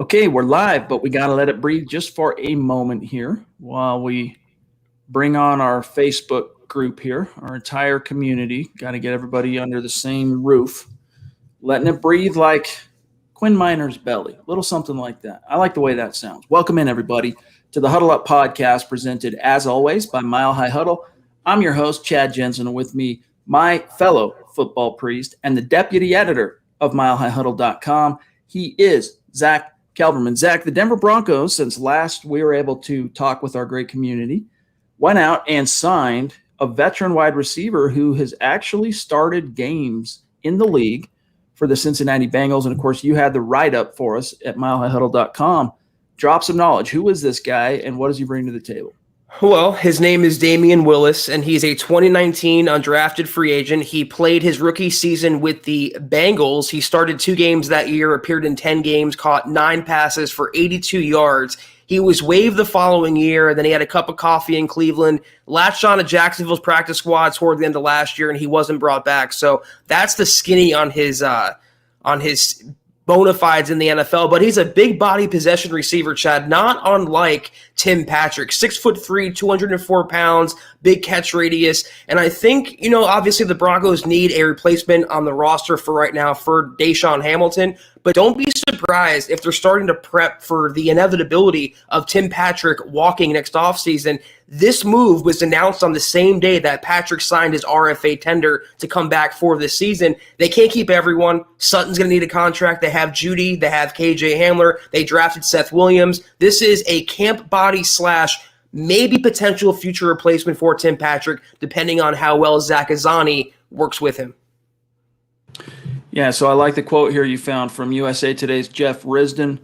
Okay, we're live, but we got to let it breathe just for a moment here while we bring on our Facebook group here, our entire community. Got to get everybody under the same roof, letting it breathe like Quinn Miner's belly, a little something like that. I like the way that sounds. Welcome in, everybody, to the Huddle Up podcast, presented as always by Mile High Huddle. I'm your host, Chad Jensen, and with me, my fellow football priest and the deputy editor of MileHighHuddle.com. He is Zack Kelberman. Zack, the Denver Broncos, since last we were able to talk with our great community, went out and signed a veteran wide receiver who has actually started games in the league for the Cincinnati Bengals. And, of course, you had the write-up for us at MileHighHuddle.com. Drop some knowledge. Who is this guy, and what does he bring to the table? Well, his name is Damian Willis, and he's a 2019 undrafted free agent. He played his rookie season with the Bengals. He started 2 games that year, appeared in 10 games, caught 9 passes for 82 yards. He was waived the following year, and then he had a cup of coffee in Cleveland, latched on to Jacksonville's practice squad toward the end of last year, and he wasn't brought back. So that's the skinny on his bona fides in the NFL, but he's a big body possession receiver, Chad, not unlike Tim Patrick. 6'3", 204 pounds, big catch radius. And I think, obviously the Broncos need a replacement on the roster for right now for Deshaun Hamilton, but don't be surprised if they're starting to prep for the inevitability of Tim Patrick walking next offseason. This move was announced on the same day that Patrick signed his RFA tender to come back for this season. They can't keep everyone. Sutton's going to need a contract. They have Judy. They have KJ Hamler. They drafted Seth Williams. This is a camp body / maybe potential future replacement for Tim Patrick, depending on how well Zach Azani works with him. Yeah, so I like the quote here you found from USA Today's Jeff Risdon.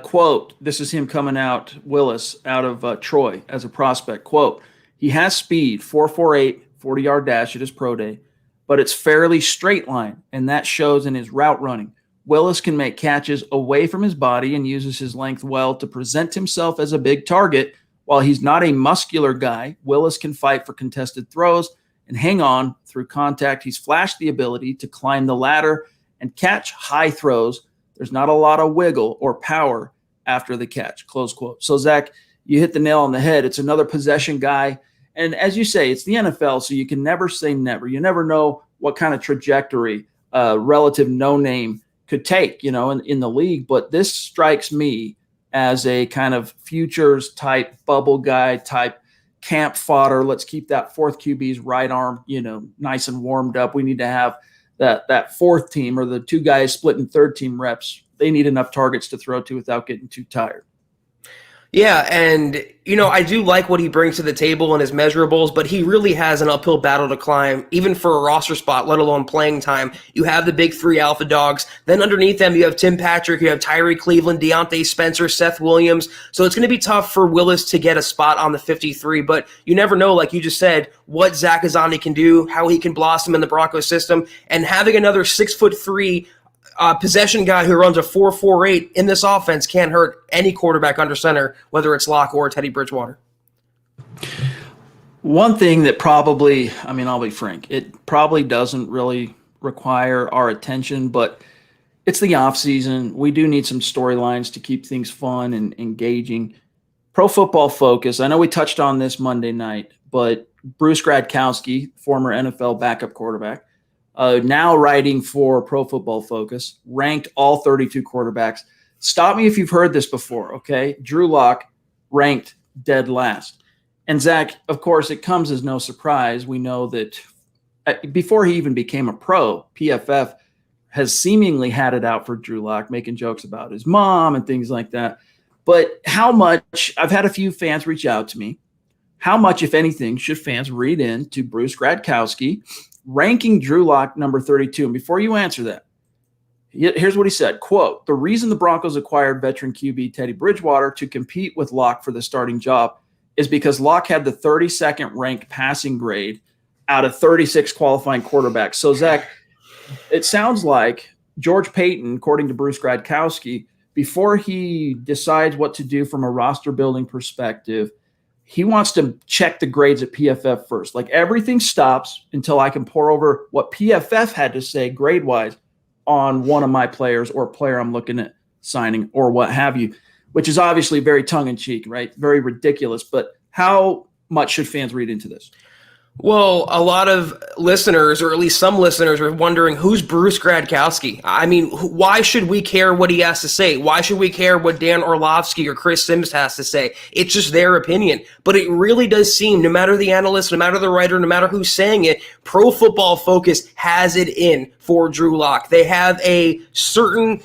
Quote, this is him coming out, Willis, out of Troy as a prospect. Quote, he has speed, 4.48, 40-yard dash at his pro day, but it's fairly straight line, and that shows in his route running. Willis can make catches away from his body and uses his length well to present himself as a big target. While he's not a muscular guy, Willis can fight for contested throws and hang on through contact. He's flashed the ability to climb the ladder and catch high throws. There's not a lot of wiggle or power after the catch, close quote. So, Zach, you hit the nail on the head. It's another possession guy. And as you say, it's the NFL, so you can never say never. You never know what kind of trajectory relative no-name could take, in the league. But this strikes me as a kind of futures type bubble guy type camp fodder. Let's keep that fourth QB's right arm, nice and warmed up. We need to have that fourth team or the 2 guys splitting third team reps. They need enough targets to throw to without getting too tired. Yeah, and, I do like what he brings to the table and his measurables, but he really has an uphill battle to climb, even for a roster spot, let alone playing time. You have the big 3 alpha dogs. Then underneath them, you have Tim Patrick, you have Tyree Cleveland, Deontay Spencer, Seth Williams. So it's going to be tough for Willis to get a spot on the 53, but you never know, like you just said, what Zach Azani can do, how he can blossom in the Broncos system, and having another 6'3" possession guy who runs a 4.48 in this offense can't hurt any quarterback under center, whether it's Locke or Teddy Bridgewater. One thing that probably, I'll be frank, it probably doesn't really require our attention, but it's the offseason. We do need some storylines to keep things fun and engaging. Pro Football Focus, I know we touched on this Monday night, but Bruce Gradkowski, former NFL backup quarterback, now writing for Pro Football Focus, ranked all 32 quarterbacks. Stop me if you've heard this before, okay? Drew Lock ranked dead last. And Zach, of course, it comes as no surprise. We know that before he even became a pro, PFF has seemingly had it out for Drew Lock, making jokes about his mom and things like that. But how much, I've had a few fans reach out to me, how much, if anything, should fans read into Bruce Gradkowski ranking Drew Lock number 32? And before you answer that, here's what he said, quote, the reason the Broncos acquired veteran QB Teddy Bridgewater to compete with Lock for the starting job is because Lock had the 32nd ranked passing grade out of 36 qualifying quarterbacks. So, Zach, it sounds like George Payton, according to Bruce Gradkowski, before he decides what to do from a roster building perspective, he wants to check the grades at PFF first. Like, everything stops until I can pour over what PFF had to say grade-wise on one of my players or player I'm looking at signing or what have you, which is obviously very tongue-in-cheek, right? Very ridiculous. But how much should fans read into this? Well, a lot of listeners, or at least some listeners, are wondering, who's Bruce Gradkowski? I mean, why should we care what he has to say? Why should we care what Dan Orlovsky or Chris Sims has to say? It's just their opinion. But it really does seem, no matter the analyst, no matter the writer, no matter who's saying it, Pro Football Focus has it in for Drew Lock. They have a certain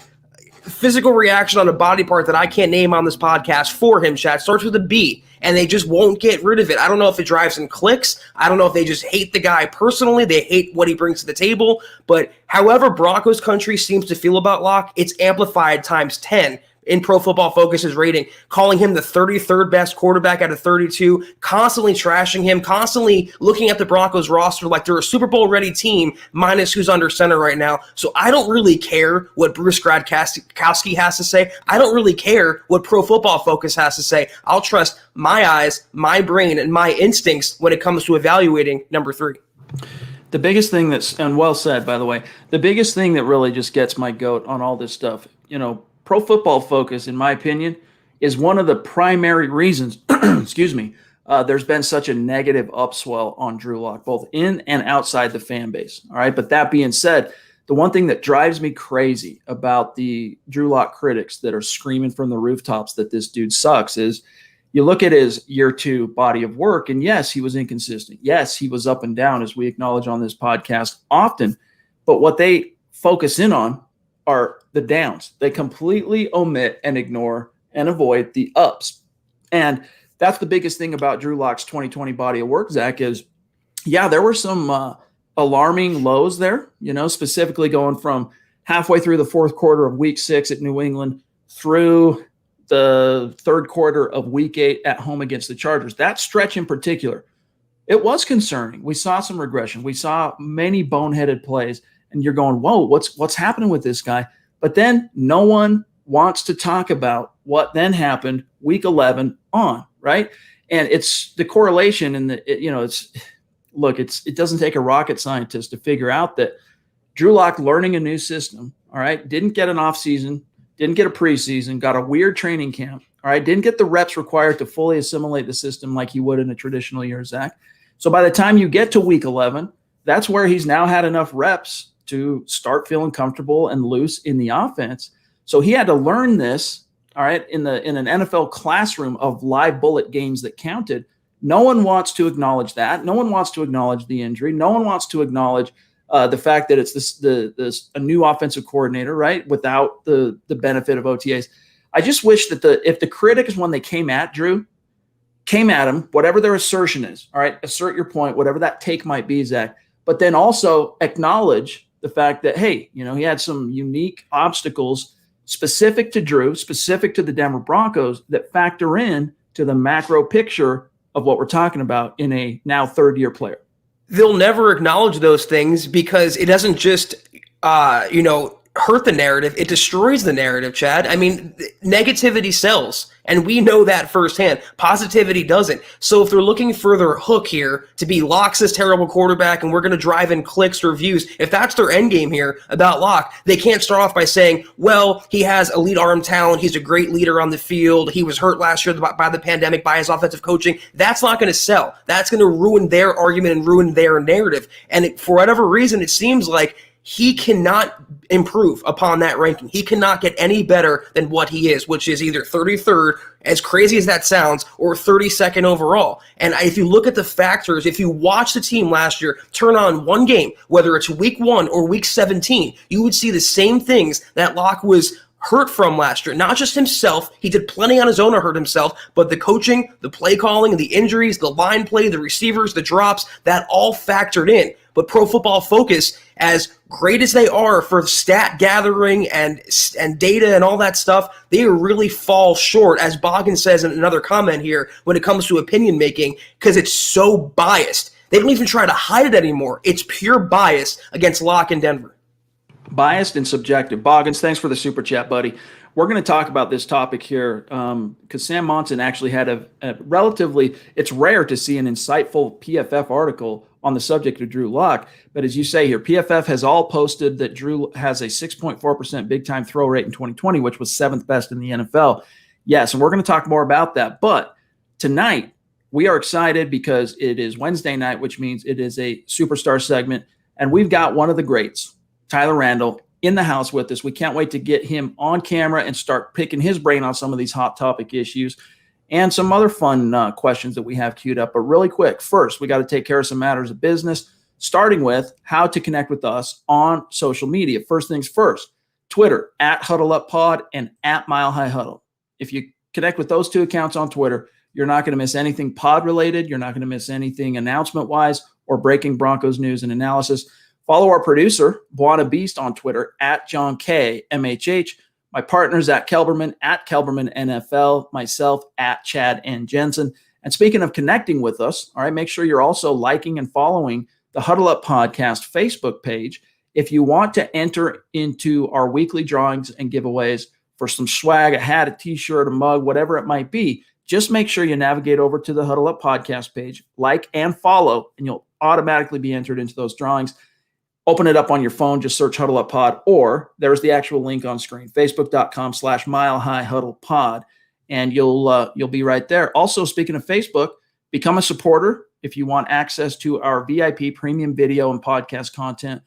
physical reaction on a body part that I can't name on this podcast for him, Chad. Starts with a B, and they just won't get rid of it. I don't know if it drives them clicks. I don't know if they just hate the guy personally. They hate what he brings to the table. But however Broncos country seems to feel about Locke, it's amplified times 10 in Pro Football Focus's rating, calling him the 33rd best quarterback out of 32, constantly trashing him, constantly looking at the Broncos roster like they're a Super Bowl ready team, minus who's under center right now. So I don't really care what Bruce Gradkowski has to say. I don't really care what Pro Football Focus has to say. I'll trust my eyes, my brain, and my instincts when it comes to evaluating number 3. The biggest thing that's, and well said, by the way, the biggest thing that really just gets my goat on all this stuff, Pro Football Focus, in my opinion, is one of the primary reasons, excuse me, there's been such a negative upswell on Drew Lock, both in and outside the fan base. All right. But that being said, the one thing that drives me crazy about the Drew Lock critics that are screaming from the rooftops that this dude sucks is you look at his year 2 body of work, and yes, he was inconsistent. Yes, he was up and down, as we acknowledge on this podcast often. But what they focus in on are the downs. They completely omit and ignore and avoid the ups. And that's the biggest thing about Drew Lock's 2020 body of work, Zach, is, yeah, there were some alarming lows there, specifically going from halfway through the 4th quarter of week 6 at New England through the 3rd quarter of week 8 at home against the Chargers. That stretch in particular, it was concerning. We saw some regression. We saw many boneheaded plays. And you're going, whoa, what's happening with this guy? But then no one wants to talk about what then happened week 11 on, right? And it's the correlation, and it doesn't take a rocket scientist to figure out that Drew Lock learning a new system, all right, didn't get an off season, didn't get a preseason, got a weird training camp, all right, didn't get the reps required to fully assimilate the system like he would in a traditional year, Zach. So by the time you get to week 11, that's where he's now had enough reps to start feeling comfortable and loose in the offense. So he had to learn this, all right, in an NFL classroom of live bullet games that counted. No one wants to acknowledge that. No one wants to acknowledge the injury. No one wants to acknowledge the fact that it's a new offensive coordinator, right, without the benefit of OTAs. I just wish that if the critics, when they came at Drew, came at him, whatever their assertion is, all right, assert your point, whatever that take might be, Zach, but then also acknowledge the fact that, hey, he had some unique obstacles specific to Drew, specific to the Denver Broncos that factor in to the macro picture of what we're talking about in a now 3rd-year player. They'll never acknowledge those things because it doesn't just, hurt the narrative. It destroys the narrative, Chad. I mean, negativity sells, and we know that firsthand. Positivity doesn't. So if they're looking for their hook here to be Lock's this terrible quarterback and we're going to drive in clicks or views, if that's their end game here about Lock, they can't start off by saying, well, he has elite arm talent. He's a great leader on the field. He was hurt last year by the pandemic, by his offensive coaching. That's not going to sell. That's going to ruin their argument and ruin their narrative. And for whatever reason, it seems like he cannot improve upon that ranking. He cannot get any better than what he is, which is either 33rd, as crazy as that sounds, or 32nd overall. And if you look at the factors, if you watch the team last year turn on one game, whether it's week 1 or week 17, you would see the same things that Locke was hurt from last year. Not just himself. He did plenty on his own to hurt himself, but the coaching, the play calling, the injuries, the line play, the receivers, the drops, that all factored in. But Pro Football Focus, as great as they are for stat gathering and data and all that stuff, they really fall short, as Boggin says in another comment here, when it comes to opinion making, because it's so biased. They don't even try to hide it anymore. It's pure bias against Locke in Denver. Biased and subjective. Boggins, thanks for the super chat, buddy. We're going to talk about this topic here because Sam Monson actually had a relatively, it's rare to see an insightful PFF article on the subject of Drew Lock. But as you say here, PFF has all posted that Drew has a 6.4% big-time throw rate in 2020, which was 7th best in the NFL. Yes, and we're going to talk more about that. But tonight, we are excited because it is Wednesday night, which means it is a superstar segment. And we've got one of the greats, Tyler Randall, in the house with us. We can't wait to get him on camera and start picking his brain on some of these hot topic issues and some other fun questions that we have queued up. But really quick, first, we got to take care of some matters of business, starting with how to connect with us on social media. First things first, Twitter, @HuddleUpPod and @MileHighHuddle. If you connect with those two accounts on Twitter, you're not going to miss anything pod related. You're not going to miss anything announcement wise or breaking Broncos news and analysis. Follow our producer, Buana Beast, on Twitter, @JohnKMHH. My partner, Zack Kelberman, @KelbermanNFL. Myself, @Chad and Jensen. And speaking of connecting with us, all right, make sure you're also liking and following the Huddle Up Podcast Facebook page. If you want to enter into our weekly drawings and giveaways for some swag, a hat, a t-shirt, a mug, whatever it might be, just make sure you navigate over to the Huddle Up Podcast page, like and follow, and you'll automatically be entered into those drawings. Open it up on your phone, just search Huddle Up Pod, or there's the actual link on screen, facebook.com/milehighhuddlepod, and you'll be right there. Also, speaking of Facebook, become a supporter if you want access to our VIP premium video and podcast content,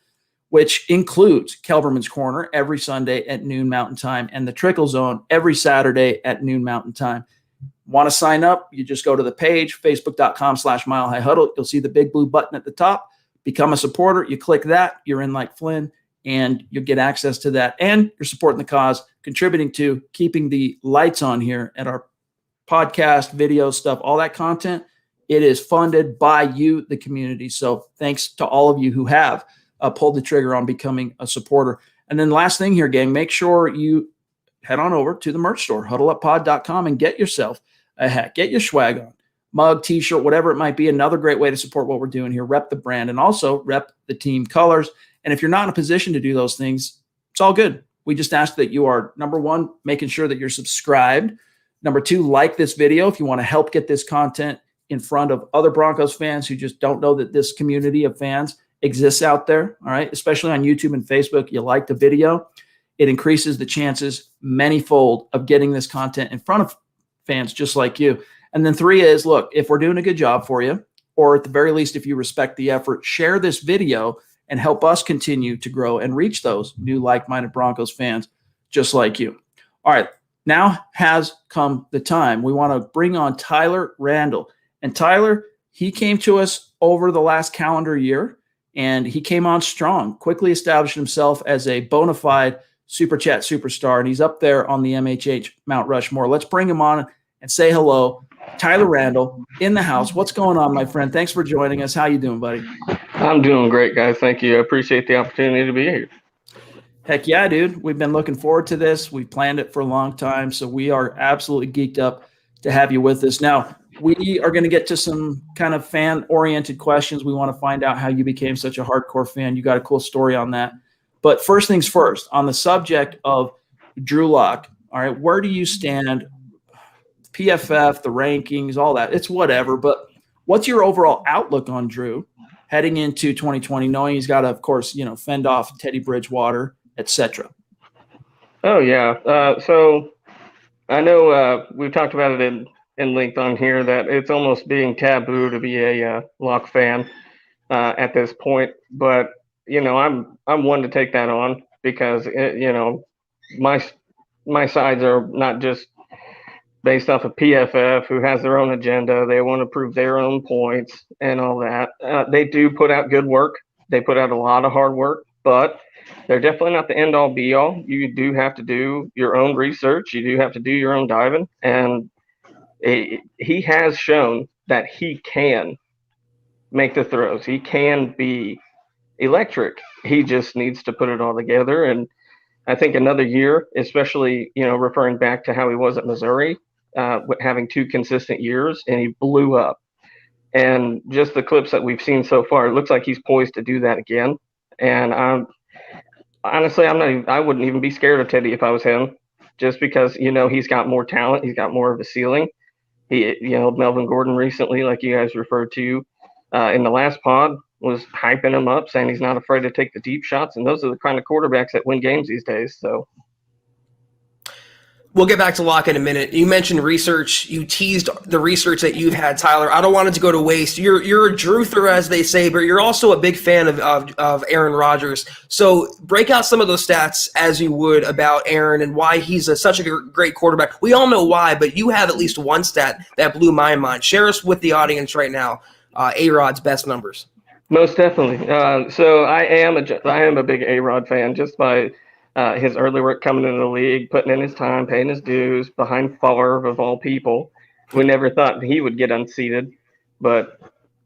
which includes Kelberman's Corner every Sunday at noon Mountain Time and the Trickle Zone every Saturday at noon Mountain Time. Want to sign up? You just go to the page, facebook.com/milehighhuddle. You'll see the big blue button at the top. Become a supporter. You click that, you're in like Flynn, and you'll get access to that. And you're supporting the cause, contributing to keeping the lights on here at our podcast, video stuff, all that content. It is funded by you, the community. So thanks to all of you who have pulled the trigger on becoming a supporter. And then last thing here, gang, make sure you head on over to the merch store, huddleuppod.com, and get yourself a hat. Get your swag on. Mug, t-shirt, whatever it might be. Another great way to support what we're doing here. Rep the brand and also rep the team colors. And if you're not in a position to do those things, it's all good. We just ask that you are, number one, making sure that you're subscribed. Number two, like this video if you want to help get this content in front of other Broncos fans who just don't know that this community of fans exists out there. All right, especially on YouTube and Facebook. You like the video, it increases the chances manyfold of getting this content in front of fans just like you. And then three is, look, if we're doing a good job for you, or at the very least, if you respect the effort, share this video and help us continue to grow and reach those new like-minded Broncos fans just like you. All right, now has come the time. We want to bring on Tyler Randall. And Tyler, he came to us over the last calendar year, and he came on strong, quickly established himself as a bona fide Super Chat superstar, and he's up there on the MHH Mount Rushmore. Let's bring him on and say hello. Tyler Randall in the house. What's going on, my friend? Thanks for joining us. How you doing, buddy? I'm doing great, guys. Thank you. I appreciate the opportunity to be here. Heck yeah, dude. We've been looking forward to this. We've planned it for a long time, so we are absolutely geeked up to have you with us. Now, we are going to get to some kind of fan-oriented questions. We want to find out how you became such a hardcore fan. You got a cool story on that. But first things first, on the subject of Drew Lock, all right, where do you stand? PFF, the rankings, all that. It's whatever. But what's your overall outlook on Drew heading into 2020, knowing he's got to, of course, fend off Teddy Bridgewater, etc.? Oh, yeah. So I know we've talked about it in length on here that it's almost being taboo to be a Lock fan at this point. But, I'm one to take that on because, my sides are not just based off of PFF, who has their own agenda. They want to prove their own points and all that. They do put out good work. They put out a lot of hard work, but they're definitely not the end-all, be-all. You do have to do your own research. You do have to do your own diving. And he has shown that he can make the throws. He can be electric. He just needs to put it all together. And I think another year, especially, referring back to how he was at Missouri, having 2 consistent years, and he blew up. And just the clips that we've seen so far, it looks like he's poised to do that again. And honestly, I wouldn't even be scared of Teddy if I was him, just because, he's got more talent. He's got more of a ceiling. Melvin Gordon recently, like you guys referred to, in the last pod was hyping him up, saying he's not afraid to take the deep shots, and those are the kind of quarterbacks that win games these days. So we'll get back to Locke in a minute. You mentioned research. You teased the research that you've had, Tyler. I don't want it to go to waste. You're a Druther, as they say, but you're also a big fan of Aaron Rodgers. So break out some of those stats as you would about Aaron and why he's such a great quarterback. We all know why, but you have at least one stat that blew my mind. Share us with the audience right now, A-Rod's best numbers. Most definitely. So I am a big A-Rod fan just by his early work coming into the league, putting in his time, paying his dues behind Favre of all people. We never thought he would get unseated, but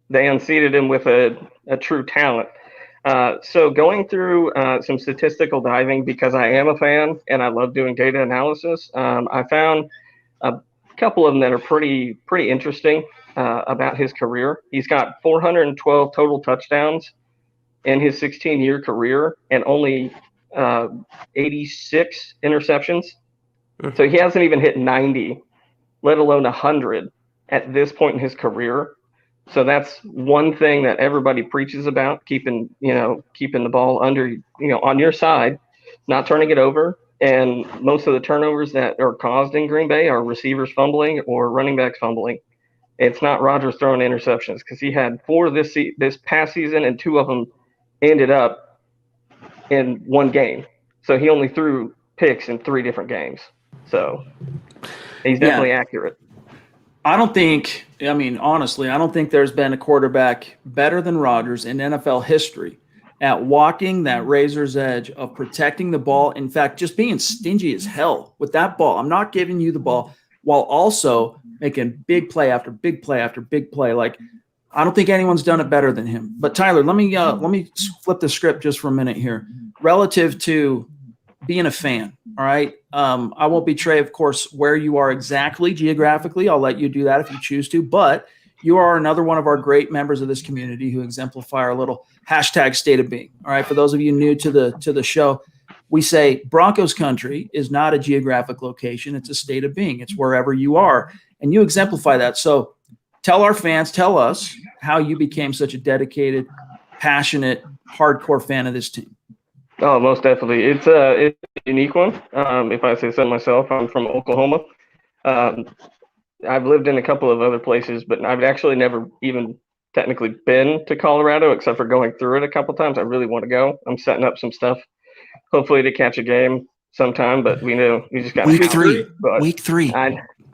they unseated him with a true talent. So going through some statistical diving, because I am a fan and I love doing data analysis, I found a couple of them that are pretty interesting about his career. He's got 412 total touchdowns in his 16-year career and only 86 interceptions. So he hasn't even hit 90, let alone 100 at this point in his career. So that's one thing that everybody preaches about, keeping the ball under, on your side, not turning it over. And most of the turnovers that are caused in Green Bay are receivers fumbling or running backs fumbling. It's not Rodgers throwing interceptions, because he had 4 this past season, and 2 of them ended up in one game. So he only threw picks in 3 different games. So he's definitely accurate. Honestly, I don't think there's been a quarterback better than Rodgers in NFL history at walking that razor's edge of protecting the ball. In fact, just being stingy as hell with that ball. I'm not giving you the ball, while also making big play after big play after big play. Like, I don't think anyone's done it better than him. But Tyler, let me flip the script just for a minute here. Relative to being a fan, all right? I won't betray, of course, where you are exactly geographically. I'll let you do that if you choose to. But you are another one of our great members of this community who exemplify our little hashtag state of being. All right, for those of you new to the show, we say Broncos country is not a geographic location. It's a state of being. It's wherever you are. And you exemplify that. So tell our fans, tell us how you became such a dedicated, passionate, hardcore fan of this team. Oh, most definitely. It's a unique one. If I say so myself, I'm from Oklahoma. I've lived in a couple of other places, but I've actually never even technically been to Colorado, except for going through it a couple times. I really want to go. I'm setting up some stuff, hopefully to catch a game sometime, but we just got week 3. Week 3.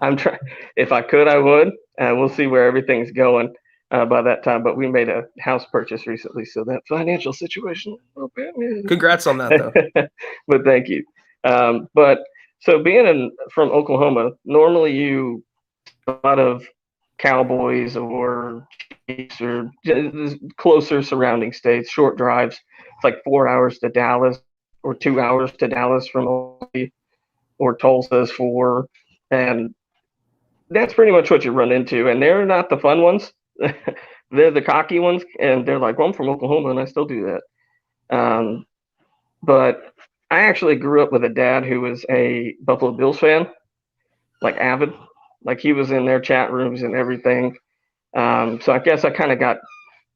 I'm trying. If I could, I would. We'll see where everything's going by that time. But we made a house purchase recently, so that financial situation. Congrats on that, though. But thank you. But so being from Oklahoma, normally you a lot of Cowboys or Chiefs or closer surrounding states, short drives. It's like 4 hours to Dallas or 2 hours to Dallas from Oklahoma, or Tulsa's 4, and that's pretty much what you run into. And they're not the fun ones. They're the cocky ones, and they're like, well, I'm from Oklahoma, and I still do that. But I actually grew up with a dad who was a Buffalo Bills fan, like avid. Like, he was in their chat rooms and everything. So I guess I kind of got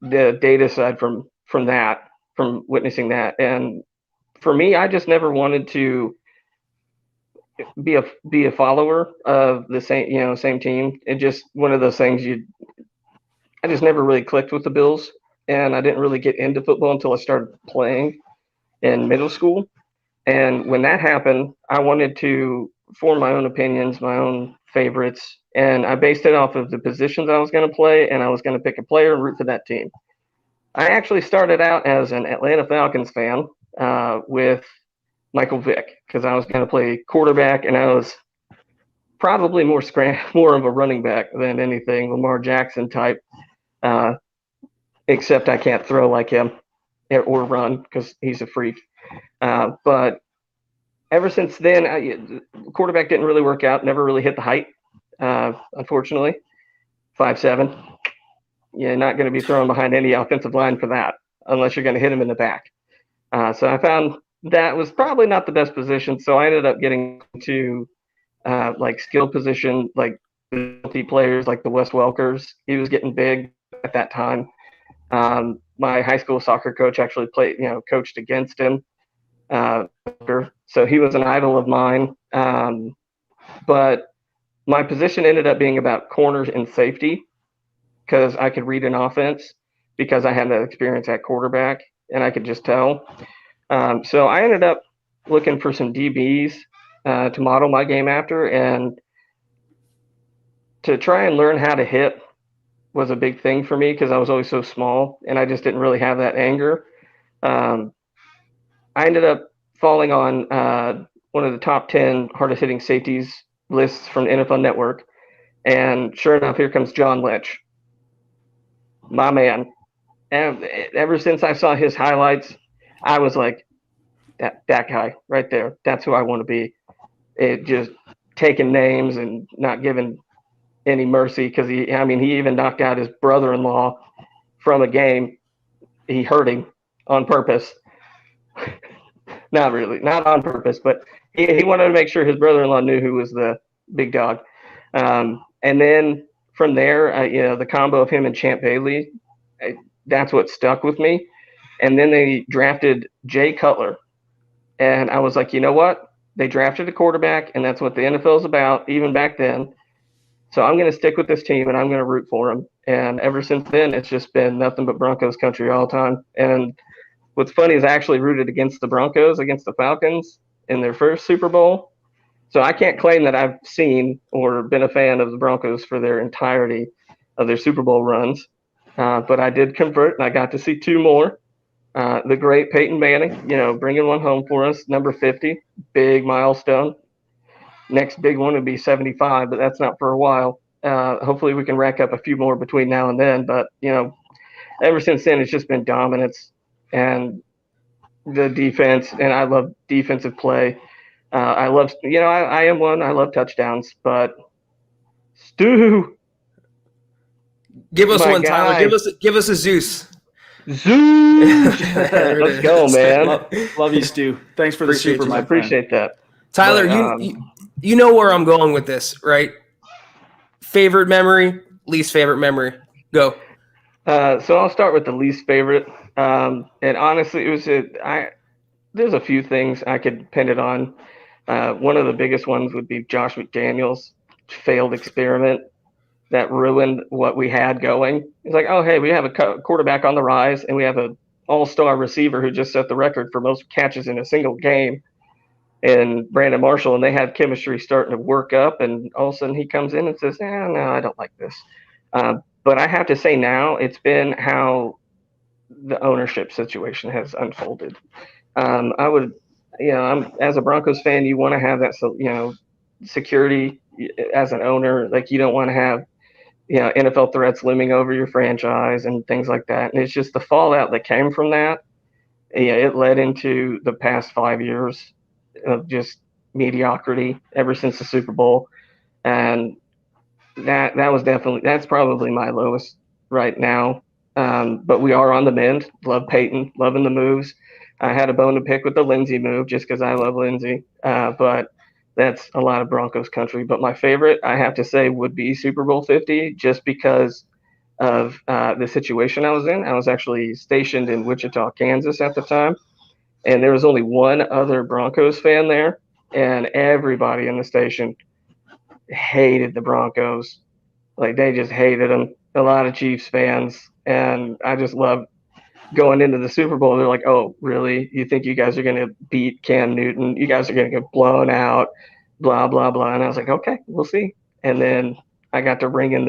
the data side from that, from witnessing that. And for me, I just never wanted to be a follower of the same team. It just one of those things I just never really clicked with the Bills, and I didn't really get into football until I started playing in middle school. And when that happened, I wanted to form my own opinions, my own favorites, and I based it off of the positions I was going to play, and I was going to pick a player and root for that team. I actually started out as an Atlanta Falcons fan with Michael Vick, because I was going to play quarterback, and I was probably more of a running back than anything, Lamar Jackson type, except I can't throw like him or run because he's a freak. But ever since then, quarterback didn't really work out, never really hit the height, unfortunately. 5'7". You're not going to be thrown behind any offensive line for that unless you're going to hit him in the back. So I found that was probably not the best position. So I ended up getting to like skill position, like players like the Wes Welkers. He was getting big at that time. My high school soccer coach actually coached against him. So he was an idol of mine. But my position ended up being about corners and safety because I could read an offense because I had that experience at quarterback and I could just tell. So I ended up looking for some DBs to model my game after, and to try and learn how to hit was a big thing for me because I was always so small and I just didn't really have that anger. I ended up falling on one of the top 10 hardest hitting safeties lists from the NFL Network. And sure enough, here comes John Lynch, my man. And ever since I saw his highlights, I was like, that guy right there, that's who I want to be. It just taking names and not giving any mercy because he even knocked out his brother-in-law from a game. He hurt him on purpose. Not really, not on purpose, but he wanted to make sure his brother-in-law knew who was the big dog. And then from there, the combo of him and Champ Bailey, that's what stuck with me. And then they drafted Jay Cutler. And I was like, you know what? They drafted a quarterback, and that's what the NFL is about, even back then. So I'm going to stick with this team, and I'm going to root for them. And ever since then, it's just been nothing but Broncos country all the time. And what's funny is I actually rooted against the Broncos, against the Falcons in their first Super Bowl. So I can't claim that I've seen or been a fan of the Broncos for their entirety of their Super Bowl runs. But I did convert, and I got to see two more. The great Peyton Manning, bringing one home for us, number 50, big milestone. Next big one would be 75, but that's not for a while. Hopefully we can rack up a few more between now and then. But, ever since then, it's just been dominance and the defense, and I love defensive play. I love, I am one. I love touchdowns, but Stu. Give us one, guy. Tyler. Give us a Zeus. Zeus. Let's go, man. Love you, Stu. Thanks for the Appreciate super, you. my I appreciate that. Tyler, But, you know where I'm going with this, right? Favorite memory, least favorite memory. Go. So I'll start with the least favorite. And honestly, there's a few things I could pin it on. One of the biggest ones would be Josh McDaniels' failed experiment that ruined what we had going. It's like, oh, hey, we have a quarterback on the rise, and we have an all-star receiver who just set the record for most catches in a single game, and Brandon Marshall, and they had chemistry starting to work up, and all of a sudden he comes in and says, no, I don't like this. But I have to say now it's been how the ownership situation has unfolded. I would, as a Broncos fan, you want to have that, security as an owner. Like, you don't want to have, NFL threats looming over your franchise and things like that. And it's just the fallout that came from that. It led into the past 5 years of just mediocrity ever since the Super Bowl. And that's probably my lowest right now. But we are on the mend. Love Peyton, loving the moves. I had a bone to pick with the Lindsey move just because I love Lindsey. But that's a lot of Broncos country. But my favorite, I have to say, would be Super Bowl 50, just because of the situation I was in. I was actually stationed in Wichita, Kansas at the time. And there was only one other Broncos fan there. And everybody in the station hated the Broncos. Like, they just hated them. A lot of Chiefs fans. And I just love going into the Super Bowl. They're like, oh, really? You think you guys are going to beat Cam Newton? You guys are going to get blown out, blah, blah, blah. And I was like, okay, we'll see. And then I got to bring in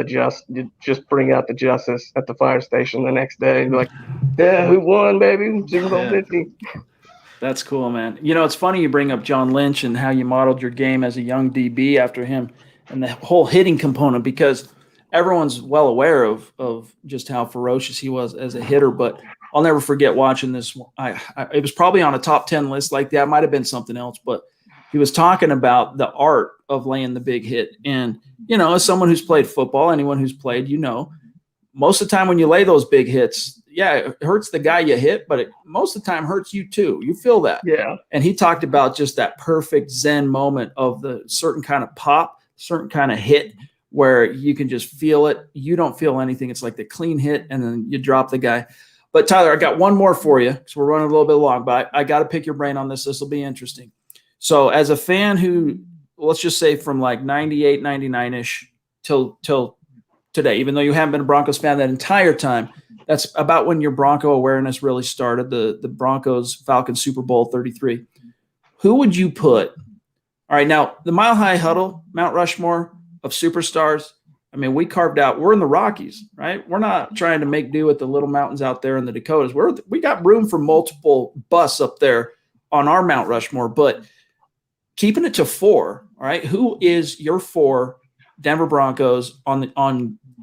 just bring out the justice at the fire station the next day and be like, yeah, who won, baby? Super Bowl 50. That's cool, man. It's funny you bring up John Lynch and how you modeled your game as a young DB after him and the whole hitting component, because everyone's well aware of just how ferocious he was as a hitter. But I'll never forget watching this. It was probably on a top 10 list like that. Might have been something else, but he was talking about the art of laying the big hit. And, as someone who's played football, anyone who's played, most of the time when you lay those big hits, yeah, it hurts the guy you hit, but it most of the time hurts you too. You feel that. Yeah. And he talked about just that perfect Zen moment of the certain kind of pop, certain kind of hit where you can just feel it. You don't feel anything. It's like the clean hit, and then you drop the guy. But Tyler, I got one more for you because we're running a little bit long, but I got to pick your brain on this. This will be interesting. So as a fan who, let's just say from like 98, 99-ish till today, even though you haven't been a Broncos fan that entire time, that's about when your Bronco awareness really started, the Broncos-Falcons Super Bowl 33. Who would you put? All right, now the Mile High Huddle, Mount Rushmore of superstars, I mean, we carved out, we're in the Rockies, right? We're not trying to make do with the little mountains out there in the Dakotas. We got room for multiple busts up there on our Mount Rushmore, but keeping it to 4, all right, who is your 4 Denver Broncos on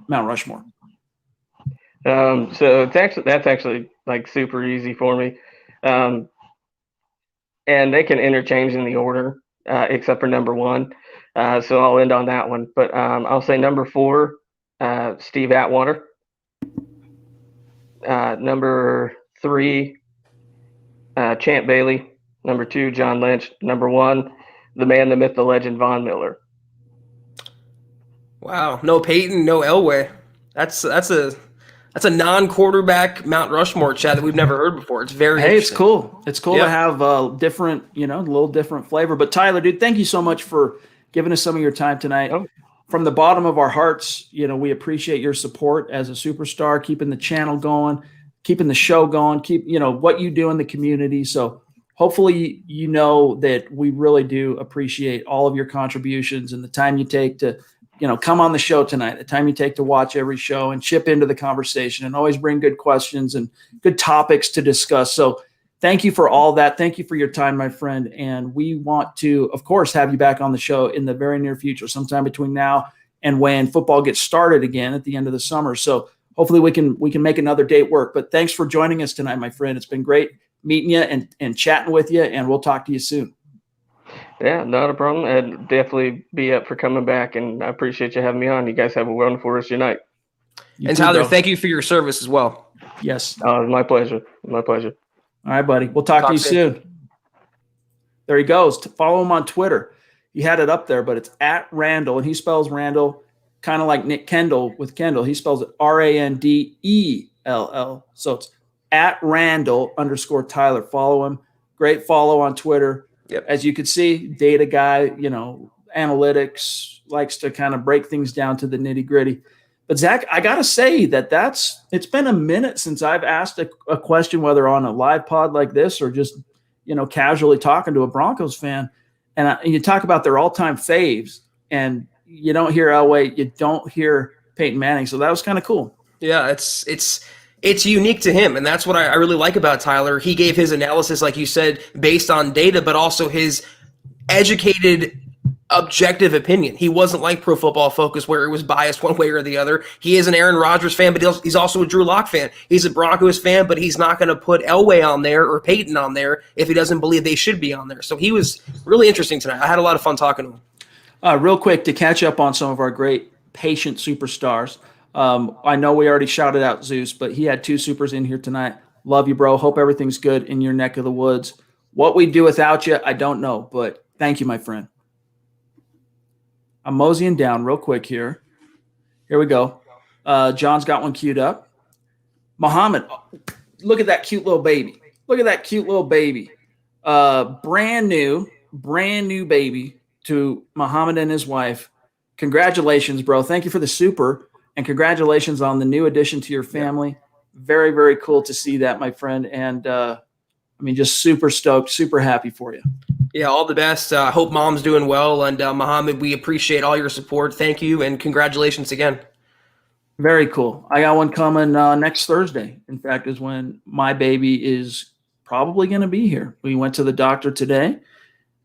Mount Rushmore? So that's actually like super easy for me. And they can interchange in the order, except for number 1. So I'll end on that one. But I'll say number 4, Steve Atwater. Number 3, Champ Bailey. Number 2, John Lynch. Number 1, the man, the myth, the legend, Von Miller. Wow, no Peyton, no Elway. That's a non-quarterback Mount Rushmore, Chad, that we've never heard before. It's very It's cool. It's cool Yeah. to have a different, a little different flavor. But Tyler, dude, thank you so much for giving us some of your time tonight. Oh. From the bottom of our hearts, we appreciate your support as a superstar, keeping the channel going, keeping the show going, keep, what you do in the community. So hopefully, that we really do appreciate all of your contributions and the time you take to, come on the show tonight, the time you take to watch every show and chip into the conversation and always bring good questions and good topics to discuss. So thank you for all that. Thank you for your time, my friend. And we want to, of course, have you back on the show in the very near future, sometime between now and when football gets started again at the end of the summer. So hopefully we can make another date work. But thanks for joining us tonight, my friend. It's been great meeting you and chatting with you, and we'll talk to you soon. Yeah, not a problem. I'd definitely be up for coming back, and I appreciate you having me on. You guys have a wonderful rest of your night. And Tyler, thank you for your service as well. Yes. My pleasure. My pleasure. All right, buddy. We'll talk to you soon. There he goes. Follow him on Twitter. He had it up there, but it's at Randall, and he spells Randall kind of like Nick Kendall with Kendall. He spells it Randell. So it's at Randall_Tyler. Follow him. Great follow on Twitter. Yep. As you can see, data guy, analytics, likes to kind of break things down to the nitty gritty. But Zach, I got to say it's been a minute since I've asked a question, whether on a live pod like this or just, casually talking to a Broncos fan. And you talk about their all-time faves, and you don't hear Elway, you don't hear Peyton Manning. So that was kind of cool. Yeah, it's unique to him, and that's what I really like about Tyler. He gave his analysis, like you said, based on data, but also his educated, objective opinion. He wasn't like Pro Football Focus, where it was biased one way or the other. He is an Aaron Rodgers fan, but he's also a Drew Lock fan. He's a Broncos fan, but he's not going to put Elway on there or Peyton on there if he doesn't believe they should be on there. So he was really interesting tonight. I had a lot of fun talking to him. Real quick, to catch up on some of our great patient superstars. I know we already shouted out Zeus, but he had 2 supers in here tonight. Love you, bro. Hope everything's good in your neck of the woods. What we'd do without you, I don't know, but thank you, my friend. I'm moseying down real quick here. Here we go. John's got one queued up. Muhammad, look at that cute little baby. Look at that cute little baby. Brand new baby to Muhammad and his wife. Congratulations, bro. Thank you for the super. And congratulations on the new addition to your family. Yeah. Very, very cool to see that, my friend. And, just super stoked, super happy for you. Yeah, all the best. I hope Mom's doing well. And, Muhammad, we appreciate all your support. Thank you, and congratulations again. Very cool. I got one coming next Thursday. In fact, is when my baby is probably going to be here. We went to the doctor today,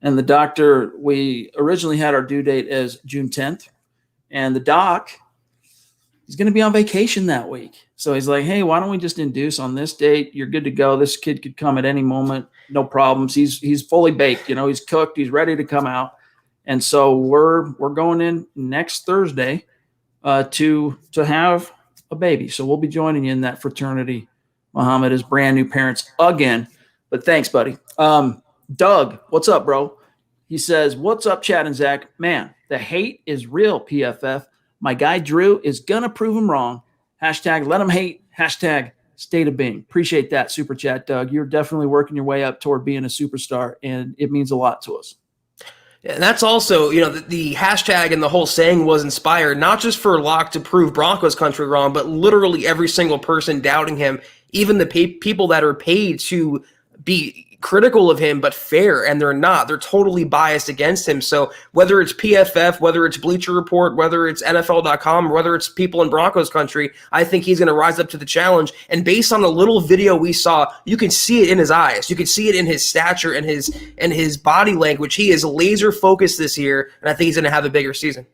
and the doctor, we originally had our due date as June 10th. And the doc, he's going to be on vacation that week. So he's like, hey, why don't we just induce on this date? You're good to go. This kid could come at any moment. No problems. He's fully baked. He's cooked. He's ready to come out. And so we're going in next Thursday to have a baby. So we'll be joining you in that fraternity, Muhammad, as brand new parents again. But thanks, buddy. Doug, what's up, bro? He says, what's up, Chad and Zach? Man, the hate is real, PFF. My guy Drew is going to prove him wrong. Hashtag let him hate. Hashtag state of being. Appreciate that super chat, Doug. You're definitely working your way up toward being a superstar, and it means a lot to us. And that's also, the hashtag and the whole saying was inspired, not just for Locke to prove Broncos country wrong, but literally every single person doubting him, even the people that are paid to be critical of him, but fair, and they're not. They're totally biased against him. So whether it's PFF, whether it's Bleacher Report, whether it's NFL.com, whether it's people in Broncos country, I think he's going to rise up to the challenge. And based on the little video we saw, you can see it in his eyes. You can see it in his stature and his body language. He is laser focused this year, and I think he's going to have a bigger season.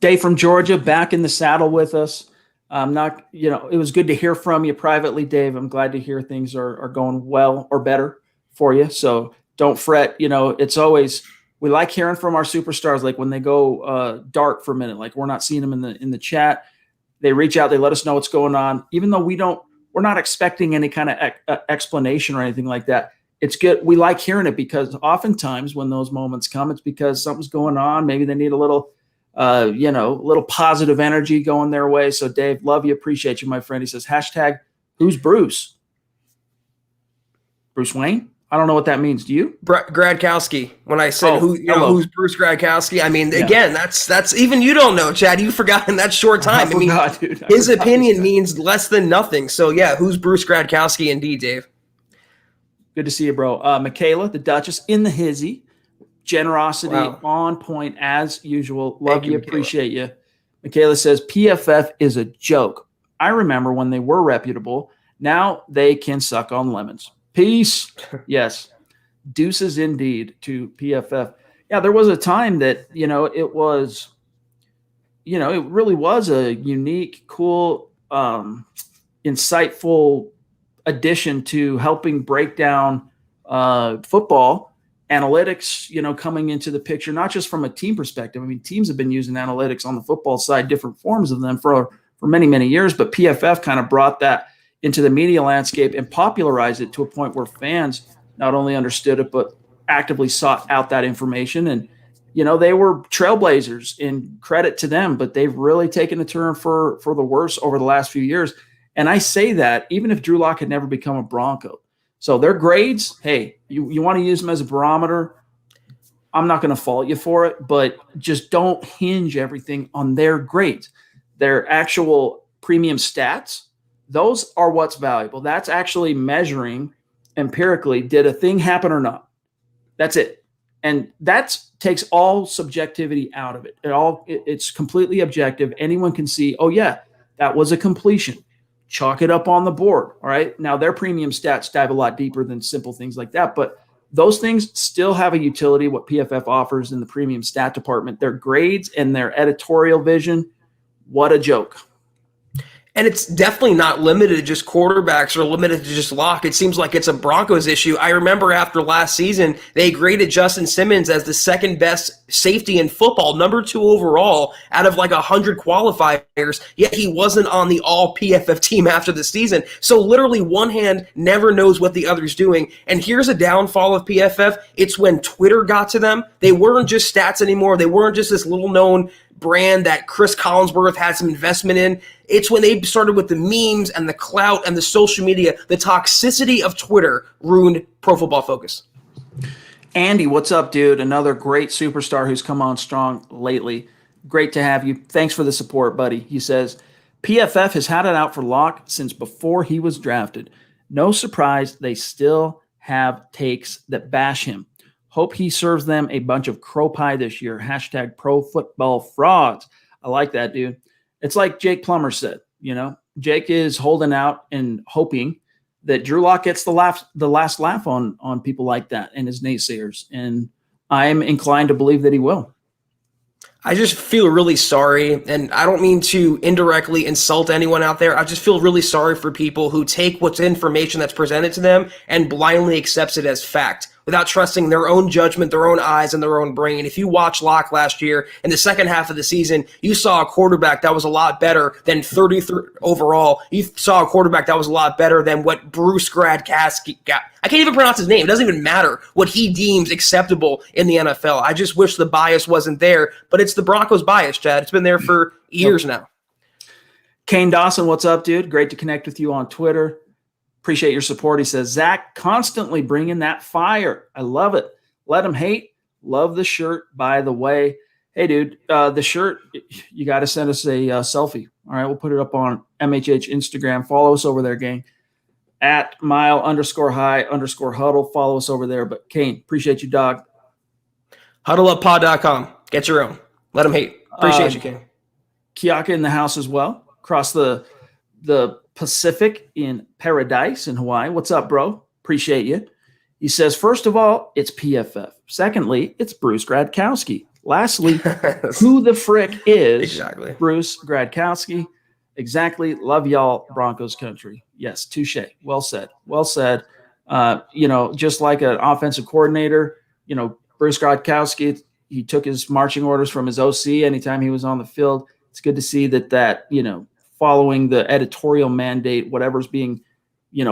Dave from Georgia, back in the saddle with us. It was good to hear from you privately, Dave. I'm glad to hear things are going well or better for you. So don't fret. It's always, we like hearing from our superstars, like when they go dark for a minute, like we're not seeing them in the chat. They reach out, they let us know what's going on, even though we're not expecting any kind of explanation or anything like that. It's good. We like hearing it because oftentimes when those moments come, it's because something's going on. Maybe they need a little positive energy going their way. So Dave, love you. Appreciate you, my friend. He says, hashtag who's Bruce? Bruce Wayne? I don't know what that means. Do you? Gradkowski. When I said who's Bruce Gradkowski, I mean, again, that's even you don't know, Chad. You've forgotten that short time. I forgot, dude. His opinion means less than nothing. So yeah, who's Bruce Gradkowski indeed, Dave? Good to see you, bro. Michaela, the Duchess in the hizzy. Generosity on point as usual. Love you, appreciate you. Michaela says PFF is a joke. I remember when they were reputable. Now they can suck on lemons. Peace. Yes. Deuces indeed to PFF. Yeah, there was a time that, it was, it really was a unique, cool, insightful addition to helping break down football. Analytics, coming into the picture, not just from a team perspective. I mean, teams have been using analytics on the football side, different forms of them for many, many years, but PFF kind of brought that into the media landscape and popularized it to a point where fans not only understood it, but actively sought out that information. And, they were trailblazers, and credit to them, but they've really taken a turn for the worse over the last few years. And I say that even if Drew Lock had never become a Bronco. So their grades, hey, you want to use them as a barometer, I'm not going to fault you for it, but just don't hinge everything on their grades. Their actual premium stats, those are what's valuable. That's actually measuring empirically, did a thing happen or not? That's it. And that takes all subjectivity out of it. It's completely objective. Anyone can see, oh yeah, that was a completion. Chalk it up on the board. All right. Now their premium stats dive a lot deeper than simple things like that, but those things still have a utility. What PFF offers in the premium stat department, their grades and their editorial vision. What a joke. And it's definitely not limited to just quarterbacks or limited to just Locke. It seems like it's a Broncos issue. I remember after last season, they graded Justin Simmons as the second best safety in football, number 2 overall out of like 100 qualifiers, yet he wasn't on the all PFF team after the season. So literally one hand never knows what the other's doing. And here's a downfall of PFF. It's when Twitter got to them. They weren't just stats anymore. They weren't just this little known brand that Chris Collinsworth had some investment in. It's when they started with the memes and the clout and the social media. The toxicity of Twitter ruined Pro Football Focus. Andy, what's up, dude? Another great superstar who's come on strong lately. Great to have you. Thanks for the support, buddy. He says, PFF has had it out for Locke since before he was drafted. No surprise they still have takes that bash him. Hope he serves them a bunch of crow pie this year. Hashtag pro football frauds. I like that, dude. It's like Jake Plummer said, Jake is holding out and hoping that Drew Lock gets the last laugh on people like that and his naysayers. And I'm inclined to believe that he will. I just feel really sorry, and I don't mean to indirectly insult anyone out there. I just feel really sorry for people who take what's information that's presented to them and blindly accepts it as fact. without trusting their own judgment, their own eyes, and their own brain. If you watch Locke last year, in the second half of the season, you saw a quarterback that was a lot better than 33 overall. You saw a quarterback that was a lot better than what Bruce Gradkowski got. I can't even pronounce his name. It doesn't even matter what he deems acceptable in the NFL. I just wish the bias wasn't there, but it's the Broncos bias, Chad. It's been there for years now. Kane Dawson, what's up, dude? Great to connect with you on Twitter. Appreciate your support. He says, Zach, constantly bringing that fire. I love it. Let him hate. Love the shirt, by the way. Hey, dude, the shirt, you got to send us a selfie. All right, we'll put it up on MHH Instagram. Follow us over there, gang. At mile_high_huddle. Follow us over there. But, Kane, appreciate you, dog. HuddleUpPod.com. Get your own. Let him hate. Appreciate you, Kane. Kiaka in the house as well. Across the Pacific in Paradise in Hawaii. What's up, bro? Appreciate you. He says, first of all, it's PFF. Secondly, it's Bruce Gradkowski. Lastly, who the frick is Bruce Gradkowski? Exactly. Love y'all, Broncos country. Yes, touche. Well said. Well said. Just like an offensive coordinator, Bruce Gradkowski, he took his marching orders from his OC anytime he was on the field. It's good to see that following the editorial mandate, whatever's being,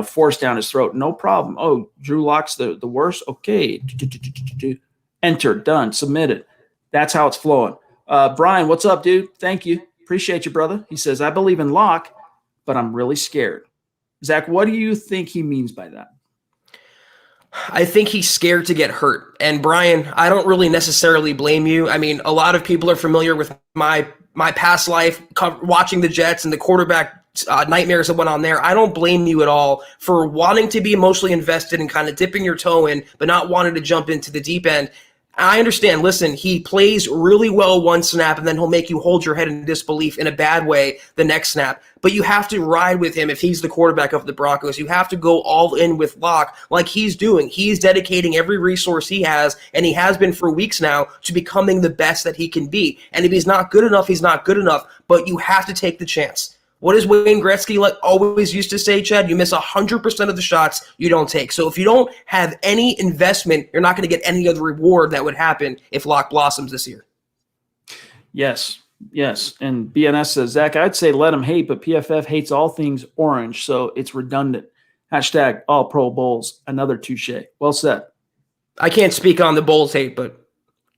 forced down his throat, no problem. Oh, Drew Lock's the worst? Okay. Enter, done, submitted. That's how it's flowing. Brian, what's up, dude? Thank you. Appreciate you, brother. He says, I believe in Locke, but I'm really scared. Zach, what do you think he means by that? I think he's scared to get hurt. And Brian, I don't really necessarily blame you. I mean, a lot of people are familiar with my past life watching the Jets and the quarterback nightmares that went on there. I don't blame you at all for wanting to be emotionally invested and kind of dipping your toe in, but not wanting to jump into the deep end. I understand. Listen, he plays really well one snap, and then he'll make you hold your head in disbelief in a bad way the next snap. But you have to ride with him if he's the quarterback of the Broncos. You have to go all in with Locke like he's doing. He's dedicating every resource he has, and he has been for weeks now, to becoming the best that he can be. And if he's not good enough, he's not good enough. But you have to take the chance. What does Wayne Gretzky always used to say, Chad? You miss 100% of the shots you don't take. So if you don't have any investment, you're not going to get any other reward that would happen if Locke blossoms this year. Yes. And BNS says, Zach, I'd say let him hate, but PFF hates all things orange, so it's redundant. Hashtag all pro Bulls. Another touche. Well said. I can't speak on the Bulls hate, but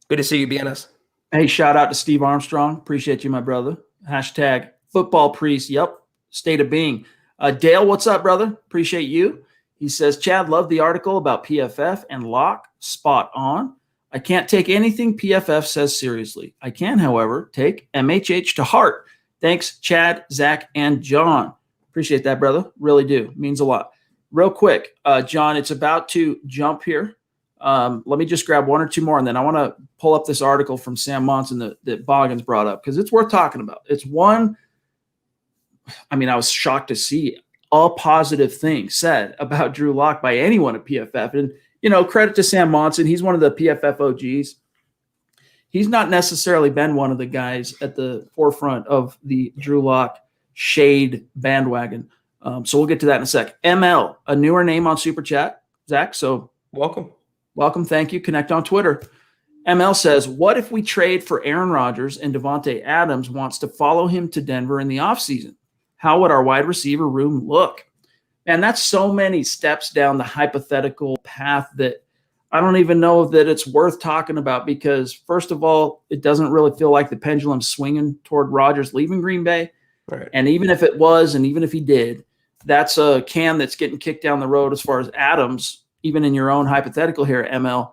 good to see you, BNS. Hey, shout out to Steve Armstrong. Appreciate you, my brother. Hashtag football priest. Yep. State of being. Dale, what's up, brother? Appreciate you. He says, Chad, love the article about PFF and Locke. Spot on. I can't take anything PFF says seriously. I can, however, take MHH to heart. Thanks, Chad, Zach, and John. Appreciate that, brother. Really do. Means a lot. Real quick, John, it's about to jump here. Let me just grab one or two more, and then I want to pull up this article from Sam Monson that Boggins brought up because it's worth talking about. It's one. I mean, I was shocked to see all positive things said about Drew Lock by anyone at PFF. And, credit to Sam Monson. He's one of the PFF OGs. He's not necessarily been one of the guys at the forefront of the Drew Lock shade bandwagon. So we'll get to that in a sec. ML, a newer name on Super Chat, Zach. So welcome. Thank you. Connect on Twitter. ML says, what if we trade for Aaron Rodgers and Devontae Adams wants to follow him to Denver in the offseason? How would our wide receiver room look? And that's so many steps down the hypothetical path that I don't even know that it's worth talking about because, first of all, it doesn't really feel like the pendulum's swinging toward Rodgers leaving Green Bay. Right. And even if it was, and even if he did, that's a can that's getting kicked down the road as far as Adams, even in your own hypothetical here, ML,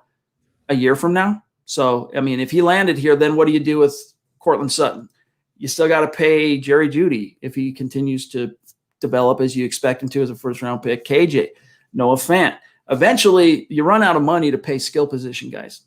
a year from now. So, I mean, if he landed here, then what do you do with Cortland Sutton? You still got to pay Jerry Jeudy if he continues to develop as you expect him to as a first-round pick. KJ, Noah Fant. Eventually, you run out of money to pay skill position guys.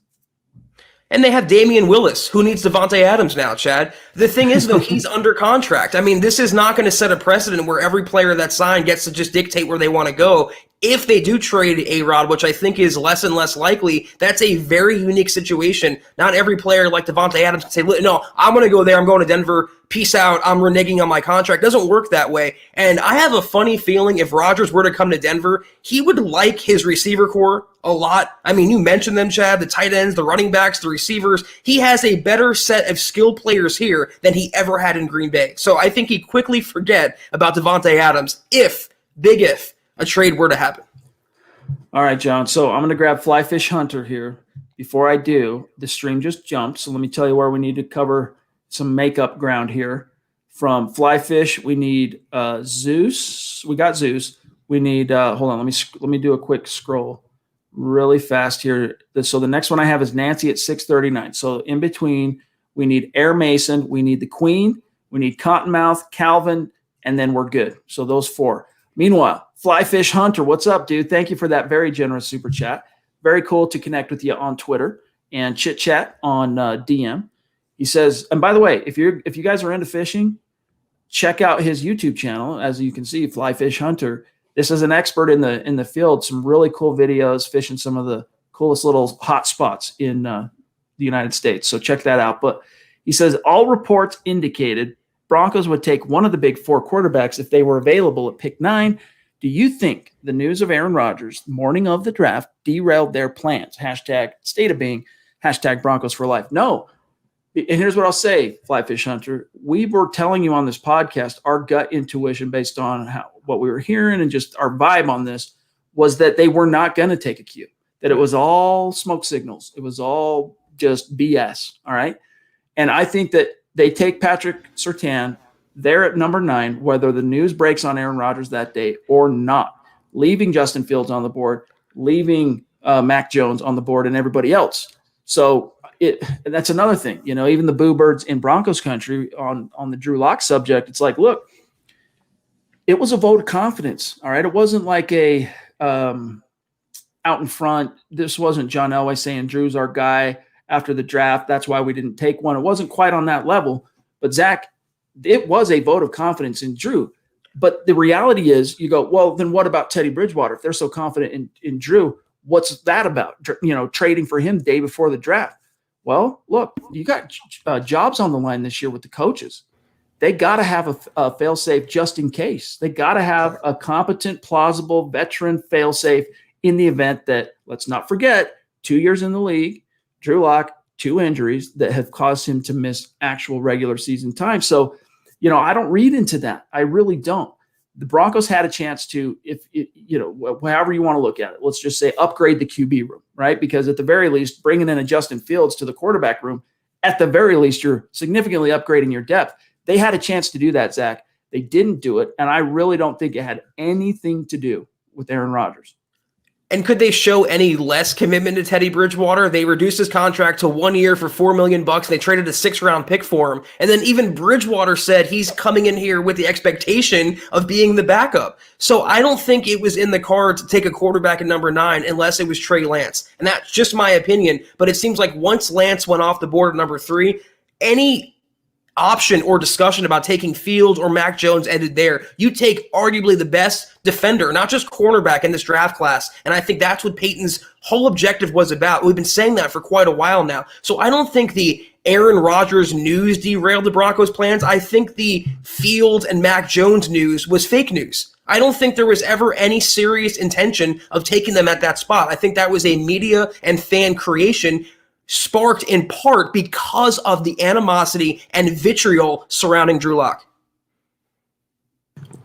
And they have Damian Willis, who needs Devontae Adams now, Chad. The thing is, though, he's under contract. I mean, this is not going to set a precedent where every player that's signed gets to just dictate where they want to go. If they do trade A-Rod, which I think is less and less likely, that's a very unique situation. Not every player like Devontae Adams can say, no, I'm going to go there. I'm going to Denver. Peace out. I'm reneging on my contract. It doesn't work that way. And I have a funny feeling if Rodgers were to come to Denver, he would like his receiver core a lot. I mean, you mentioned them, Chad, the tight ends, the running backs, the receivers. He has a better set of skill players here than he ever had in Green Bay. So I think he'd quickly forget about Devontae Adams if a trade were to happen. All right, John. So I'm going to grab Flyfish Hunter here. Before I do, the stream just jumped. So let me tell you where we need to cover some makeup ground here. From Flyfish, we need Zeus. We got Zeus. We need, hold on, let me do a quick scroll really fast here. So the next one I have is Nancy at 639. So in between, we need Air Mason, we need the Queen, we need Cottonmouth, Calvin, and then we're good. So those 4. Meanwhile, Flyfish Hunter, what's up, dude? Thank you for that very generous super chat. Very cool to connect with you on Twitter and chit chat on DM. He says, and by the way, if you guys are into fishing, check out his YouTube channel. As you can see, Flyfish Hunter. This is an expert in the field. Some really cool videos fishing some of the coolest little hot spots in the United States. So check that out. But he says all reports indicated Broncos would take one of the big 4 quarterbacks if they were available at pick 9. Do you think the news of Aaron Rodgers morning of the draft derailed their plans? Hashtag state of being, hashtag Broncos for life. No. And here's what I'll say, Flyfish Hunter. We were telling you on this podcast, our gut intuition based on what we were hearing and just our vibe on this was that they were not going to take a cue, that it was all smoke signals. It was all just BS. All right. And I think that they take Patrick Surtain there at number 9, whether the news breaks on Aaron Rodgers that day or not, leaving Justin Fields on the board, leaving Mac Jones on the board and everybody else. So that's another thing, even the boo birds in Broncos country on the Drew Lock subject. It's like, look, it was a vote of confidence. All right. It wasn't like a out in front. This wasn't John Elway saying Drew's our guy after the draft. That's why we didn't take one. It wasn't quite on that level, but Zach, it was a vote of confidence in Drew. But the reality is you go, well, then what about Teddy Bridgewater? If they're so confident in Drew, what's that about? Trading for him day before the draft. Well, look, you got jobs on the line this year with the coaches. They got to have a fail-safe just in case. They got to have a competent, plausible, veteran fail-safe in the event that, let's not forget, 2 years in the league, Drew Lock, 2 injuries that have caused him to miss actual regular season time. So, I don't read into that. I really don't. The Broncos had a chance to, however you want to look at it, let's just say upgrade the QB room, right? Because at the very least, bringing in a Justin Fields to the quarterback room, at the very least, you're significantly upgrading your depth. They had a chance to do that, Zach. They didn't do it, and I really don't think it had anything to do with Aaron Rodgers. And could they show any less commitment to Teddy Bridgewater? They reduced his contract to 1 year for $4 million. They traded a 6th-round pick for him. And then even Bridgewater said he's coming in here with the expectation of being the backup. So I don't think it was in the cards to take a quarterback at number 9 unless it was Trey Lance. And that's just my opinion. But it seems like once Lance went off the board at number 3, any option or discussion about taking Fields or Mac Jones ended there. You take arguably the best defender, not just cornerback in this draft class. And I think that's what Peyton's whole objective was about. We've been saying that for quite a while now. So I don't think the Aaron Rodgers news derailed the Broncos' plans. I think the Fields and Mac Jones news was fake news. I don't think there was ever any serious intention of taking them at that spot. I think that was a media and fan creation sparked in part because of the animosity and vitriol surrounding Drew Lock.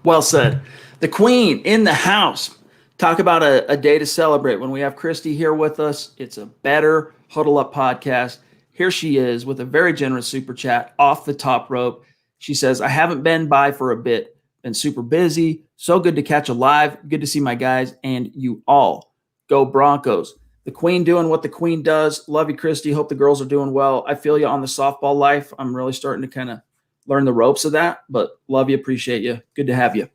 Well said. The Queen in the house. Talk about a day to celebrate. When we have Christy here with us, it's a better Huddle Up podcast. Here she is with a very generous super chat off the top rope. She says, I haven't been by for a bit. Been super busy. So good to catch a live. Good to see my guys and you all. Go Broncos. The Queen doing what the Queen does. Love you, Christy. Hope the girls are doing well. I feel you on the softball life. I'm really starting to kind of learn the ropes of that, but love you, appreciate you. Good to have you.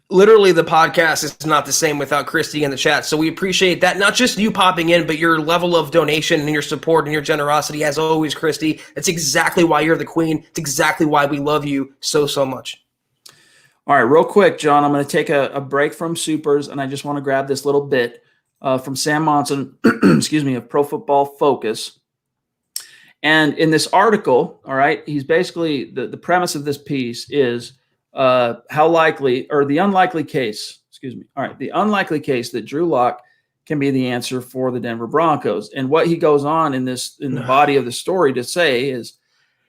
Literally, the podcast is not the same without Christy in the chat. So we appreciate that. Not just you popping in, but your level of donation and your support and your generosity, as always, Christy. That's exactly why you're the Queen. It's exactly why we love you so, so much. All right, real quick, John, I'm going to take a break from Supers, and I just want to grab this little bit from Sam Monson, of Pro Football Focus. And in this article, all right, he's basically, the premise of this piece is the unlikely case that Drew Lock can be the answer for the Denver Broncos. And what he goes on in the body of the story to say is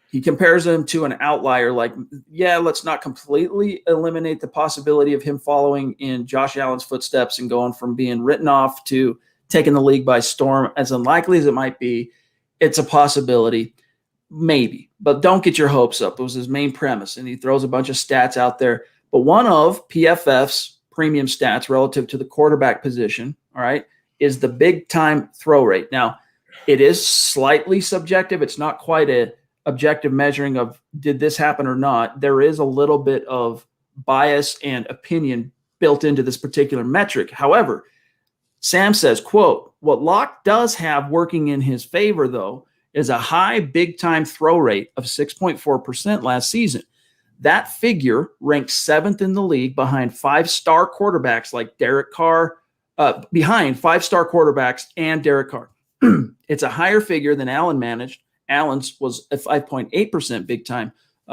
he compares him to an outlier. Like, yeah, let's not completely eliminate the possibility of him following in Josh Allen's footsteps and going from being written off to taking the league by storm. As unlikely as it might be, it's a possibility. Maybe, but don't get your hopes up. It was his main premise, and he throws a bunch of stats out there. But one of PFF's premium stats relative to the quarterback position, all right, is the big-time throw rate. Now, it is slightly subjective. It's not quite a objective measuring of did this happen or not. There is a little bit of bias and opinion built into this particular metric. However, Sam says, quote, what Locke does have working in his favor, though, is a high big-time throw rate of 6.4% last season. That figure ranks 7th in the league behind five-star quarterbacks like Derek Carr, behind five-star quarterbacks and Derek Carr. It's a higher figure than Allen managed. Allen's was a 5.8% big-time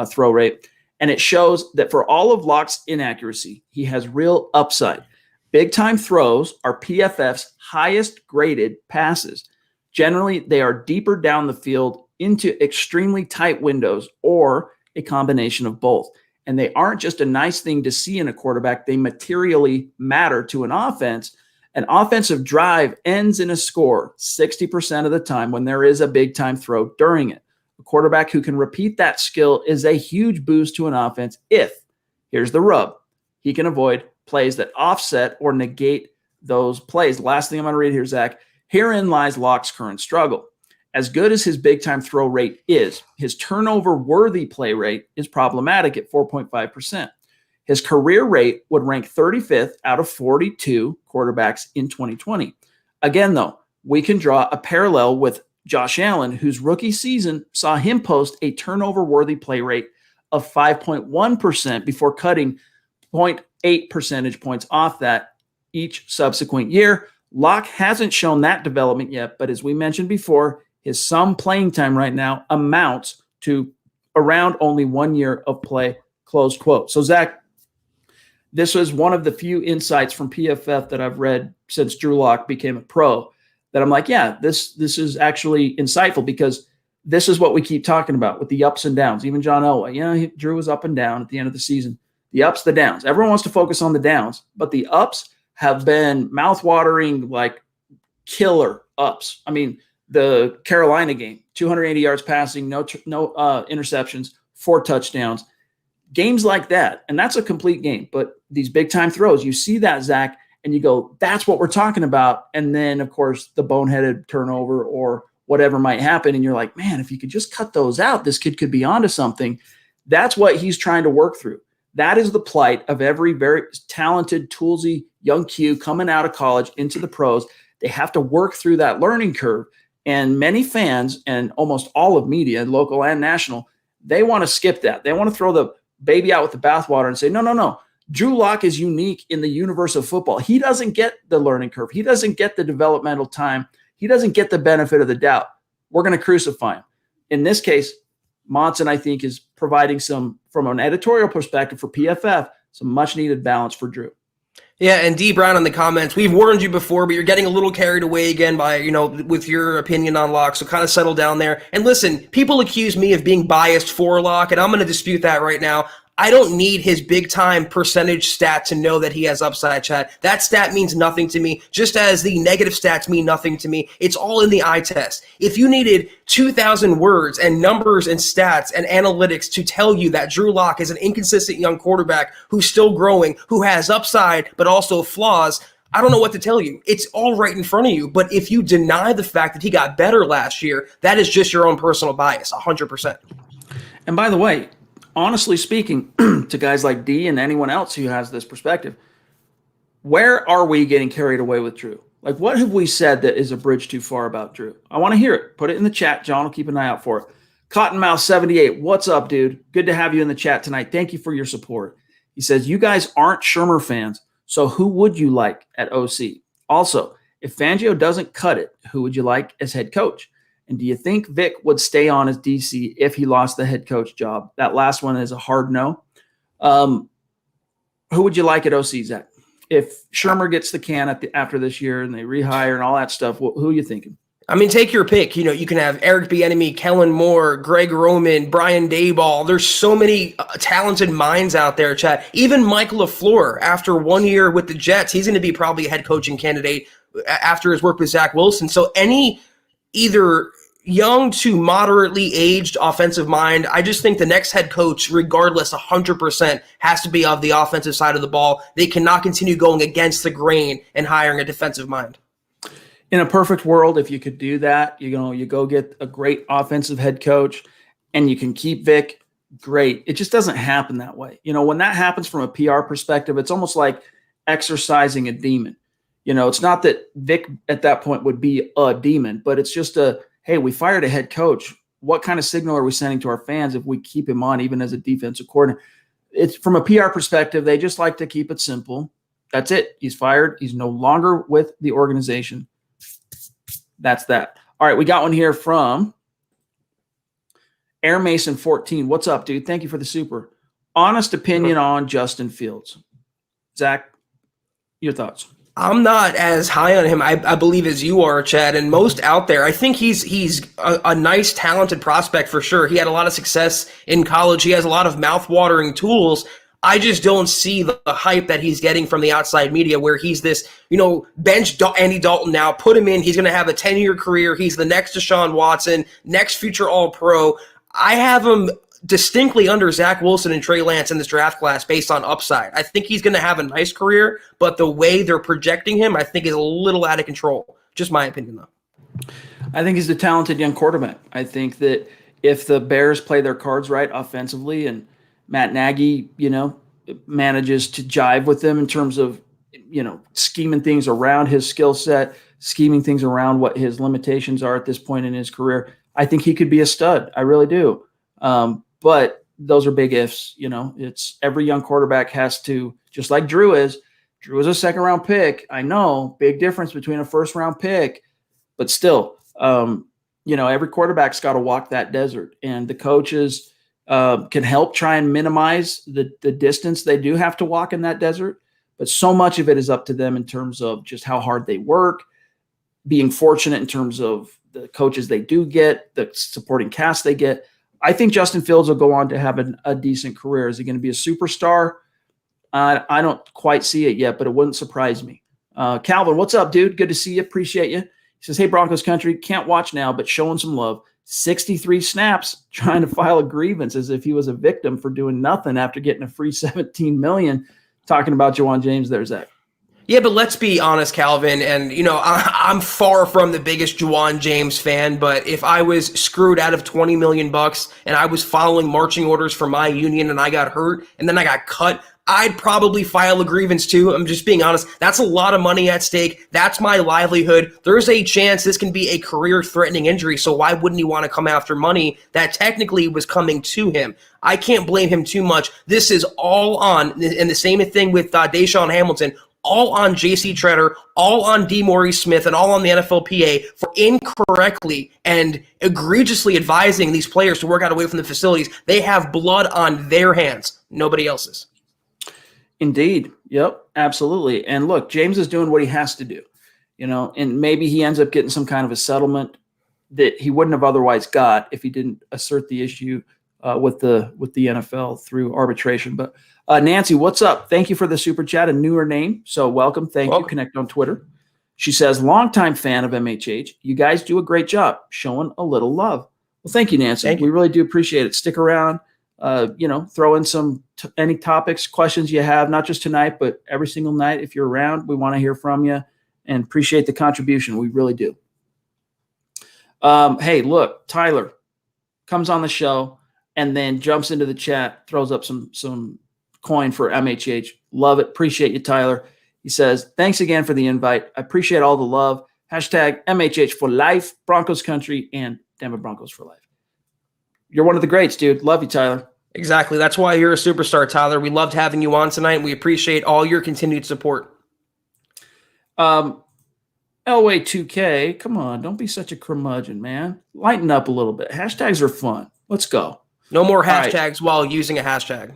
throw rate. And it shows that for all of Locke's inaccuracy, he has real upside. Big-time throws are PFF's highest graded passes. Generally, they are deeper down the field into extremely tight windows or a combination of both. And they aren't just a nice thing to see in a quarterback. They materially matter to an offense. An offensive drive ends in a score 60% of the time when there is a big-time throw during it. A quarterback who can repeat that skill is a huge boost to an offense if, here's the rub, he can avoid plays that offset or negate those plays. Last thing I'm going to read here, Zach. Herein lies Locke's current struggle. As good as his big-time throw rate is, his turnover-worthy play rate is problematic at 4.5%. His career rate would rank 35th out of 42 quarterbacks in 2020. Again, though, we can draw a parallel with Josh Allen, whose rookie season saw him post a turnover-worthy play rate of 5.1% before cutting 0.8 percentage points off that each subsequent year. Locke hasn't shown that development yet, but as we mentioned before, his sum playing time right now amounts to around only 1 year of play, close quote. So, Zach, this was one of the few insights from PFF that I've read since Drew Lock became a pro that I'm like, yeah, this is actually insightful because this is what we keep talking about with the ups and downs. Even John Elway, Drew was up and down at the end of the season. The ups, the downs. Everyone wants to focus on the downs, but the ups have been mouth-watering, like killer ups. I mean, the Carolina game, 280 yards passing, no interceptions, 4 touchdowns. Games like that, and that's a complete game. But these big-time throws, you see that, Zach, and you go, that's what we're talking about. And then, of course, the boneheaded turnover or whatever might happen, and you're like, man, if you could just cut those out, this kid could be onto something. That's what he's trying to work through. That is the plight of every very talented, toolsy young Q coming out of college into the pros. They have to work through that learning curve. And many fans and almost all of media, local and national, they want to skip that. They want to throw the baby out with the bathwater and say, no. Drew Lock is unique in the universe of football. He doesn't get the learning curve. He doesn't get the developmental time. He doesn't get the benefit of the doubt. We're going to crucify him. In this case, Monson, I think, is providing some, from an editorial perspective for PFF, some much-needed balance for Drew. Yeah, and D. Brown in the comments, we've warned you before, but you're getting a little carried away again by, with your opinion on Locke, so kind of settle down there. And listen, people accuse me of being biased for Locke, and I'm going to dispute that right now. I don't need his big-time percentage stat to know that he has upside, Chad. That stat means nothing to me, just as the negative stats mean nothing to me. It's all in the eye test. If you needed 2,000 words and numbers and stats and analytics to tell you that Drew Lock is an inconsistent young quarterback who's still growing, who has upside but also flaws, I don't know what to tell you. It's all right in front of you. But if you deny the fact that he got better last year, that is just your own personal bias, 100%. And by the way, honestly speaking, to guys like D and anyone else who has this perspective, where are we getting carried away with Drew? Like, what have we said that is a bridge too far about Drew? I want to hear it. Put it in the chat. John will keep an eye out for it. Cottonmouth78, what's up, dude? Good to have you in the chat tonight. Thank you for your support. He says, you guys aren't Shermer fans, so who would you like at OC? Also, if Fangio doesn't cut it, who would you like as head coach? And do you think Vic would stay on as DC if he lost the head coach job? That last one is a hard no. Who would you like at OC, Zach? if Shermer gets the can after this year and they rehire and all that stuff, who are you thinking? I mean, take your pick. You can have Eric Bieniemy, Kellen Moore, Greg Roman, Brian Daboll. There's so many talented minds out there, Chad. Even Mike LaFleur, after 1 year with the Jets, he's going to be probably a head coaching candidate after his work with Zach Wilson. So any either young to moderately aged offensive mind, I just think the next head coach, regardless, 100% has to be of the offensive side of the ball. They cannot continue going against the grain and hiring a defensive mind. In a perfect world, if you could do that, you go get a great offensive head coach and you can keep Vic, great. It just doesn't happen that way. When that happens from a PR perspective, it's almost like exercising a demon. It's not that Vic at that point would be a demon, but it's just hey, we fired a head coach. What kind of signal are we sending to our fans if we keep him on even as a defensive coordinator? It's from a PR perspective, they just like to keep it simple. That's it. He's fired. He's no longer with the organization. That's that. All right, we got one here from Air Mason 14. What's up, dude? Thank you for the super. Honest opinion on Justin Fields. Zach, your thoughts? I'm not as high on him, I believe, as you are, Chad, and most out there. I think he's a nice, talented prospect for sure. He had a lot of success in college. He has a lot of mouth-watering tools. I just don't see the hype that he's getting from the outside media where he's this, bench Andy Dalton now, put him in. He's going to have a 10-year career. He's the next Deshaun Watson, next future All-Pro. I have him distinctly under Zach Wilson and Trey Lance in this draft class based on upside. I think he's going to have a nice career, but the way they're projecting him, I think, is a little out of control. Just my opinion, though. I think he's a talented young quarterback. I think that if the Bears play their cards right offensively and Matt Nagy, manages to jive with them in terms of, scheming things around his skill set, scheming things around what his limitations are at this point in his career, I think he could be a stud. I really do. But those are big ifs. It's every young quarterback has to, just like Drew is a second round pick. I know, big difference between a first round pick, but still, every quarterback's got to walk that desert, and the coaches can help try and minimize the distance they do have to walk in that desert. But so much of it is up to them in terms of just how hard they work, being fortunate in terms of the coaches they do get, the supporting cast they get. I think Justin Fields will go on to have a decent career. Is he going to be a superstar? I don't quite see it yet, but it wouldn't surprise me. Calvin, what's up, dude? Good to see you. Appreciate you. He says, hey, Broncos country, can't watch now, but showing some love. 63 snaps trying to file a grievance as if he was a victim for doing nothing after getting a free $17 million. Talking about Juwan James there, Zach. Yeah, but let's be honest, Calvin, and, I'm far from the biggest Juwan James fan, but if I was screwed out of $20 million and I was following marching orders for my union and I got hurt and then I got cut, I'd probably file a grievance too. I'm just being honest. That's a lot of money at stake. That's my livelihood. There's a chance this can be a career-threatening injury, so why wouldn't he want to come after money that technically was coming to him? I can't blame him too much. This is all on, and the same thing with Deshaun Hamilton, all on J.C. Treader, all on D. Maurice Smith, and all on the NFLPA for incorrectly and egregiously advising these players to work out away from the facilities. They have blood on their hands, nobody else's. Indeed. Yep, absolutely. And look, James is doing what he has to do, and maybe he ends up getting some kind of a settlement that he wouldn't have otherwise got if he didn't assert the issue with the NFL through arbitration. But Nancy, what's up? Thank you for the super chat, a newer name. So welcome. Thank you. Connect on Twitter. She says, longtime fan of MHH. You guys do a great job showing a little love. Well, thank you, Nancy. We really do appreciate it. Stick around. Throw in any topics, questions you have, not just tonight, but every single night. If you're around, we want to hear from you and appreciate the contribution. We really do. Hey, look, Tyler comes on the show and then jumps into the chat, throws up some coin for MHH. Love it. Appreciate you, Tyler. He says, thanks again for the invite. I appreciate all the love. Hashtag MHH for life, Broncos country, and Denver Broncos for life. You're one of the greats, dude. Love you, Tyler. Exactly. That's why you're a superstar, Tyler. We loved having you on tonight. We appreciate all your continued support. Elway2K, come on. Don't be such a curmudgeon, man. Lighten up a little bit. Hashtags are fun. Let's go. No more hashtags while using a hashtag.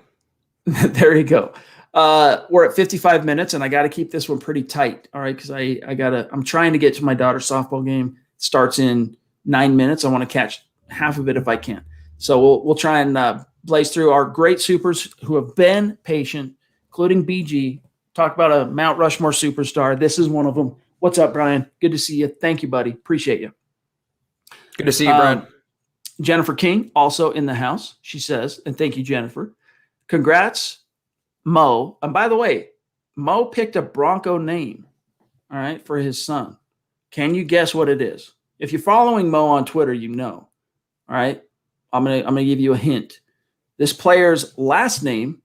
There you go. We're at 55 minutes, and I got to keep this one pretty tight. All right, because I'm trying to get to my daughter's softball game. It starts in 9 minutes. I want to catch half of it if I can. So we'll try and blaze through our great supers who have been patient, including BG. Talk about a Mount Rushmore superstar. This is one of them. What's up, Brian? Good to see you. Thank you, buddy. Appreciate you. Good to see you, Brian. Jennifer King, also in the house, she says, and thank you, Jennifer. Congrats, Mo. And by the way, Mo picked a Bronco name, all right, for his son. Can you guess what it is? If you're following Mo on Twitter, you know. All right. I'm gonna give you a hint. This player's last name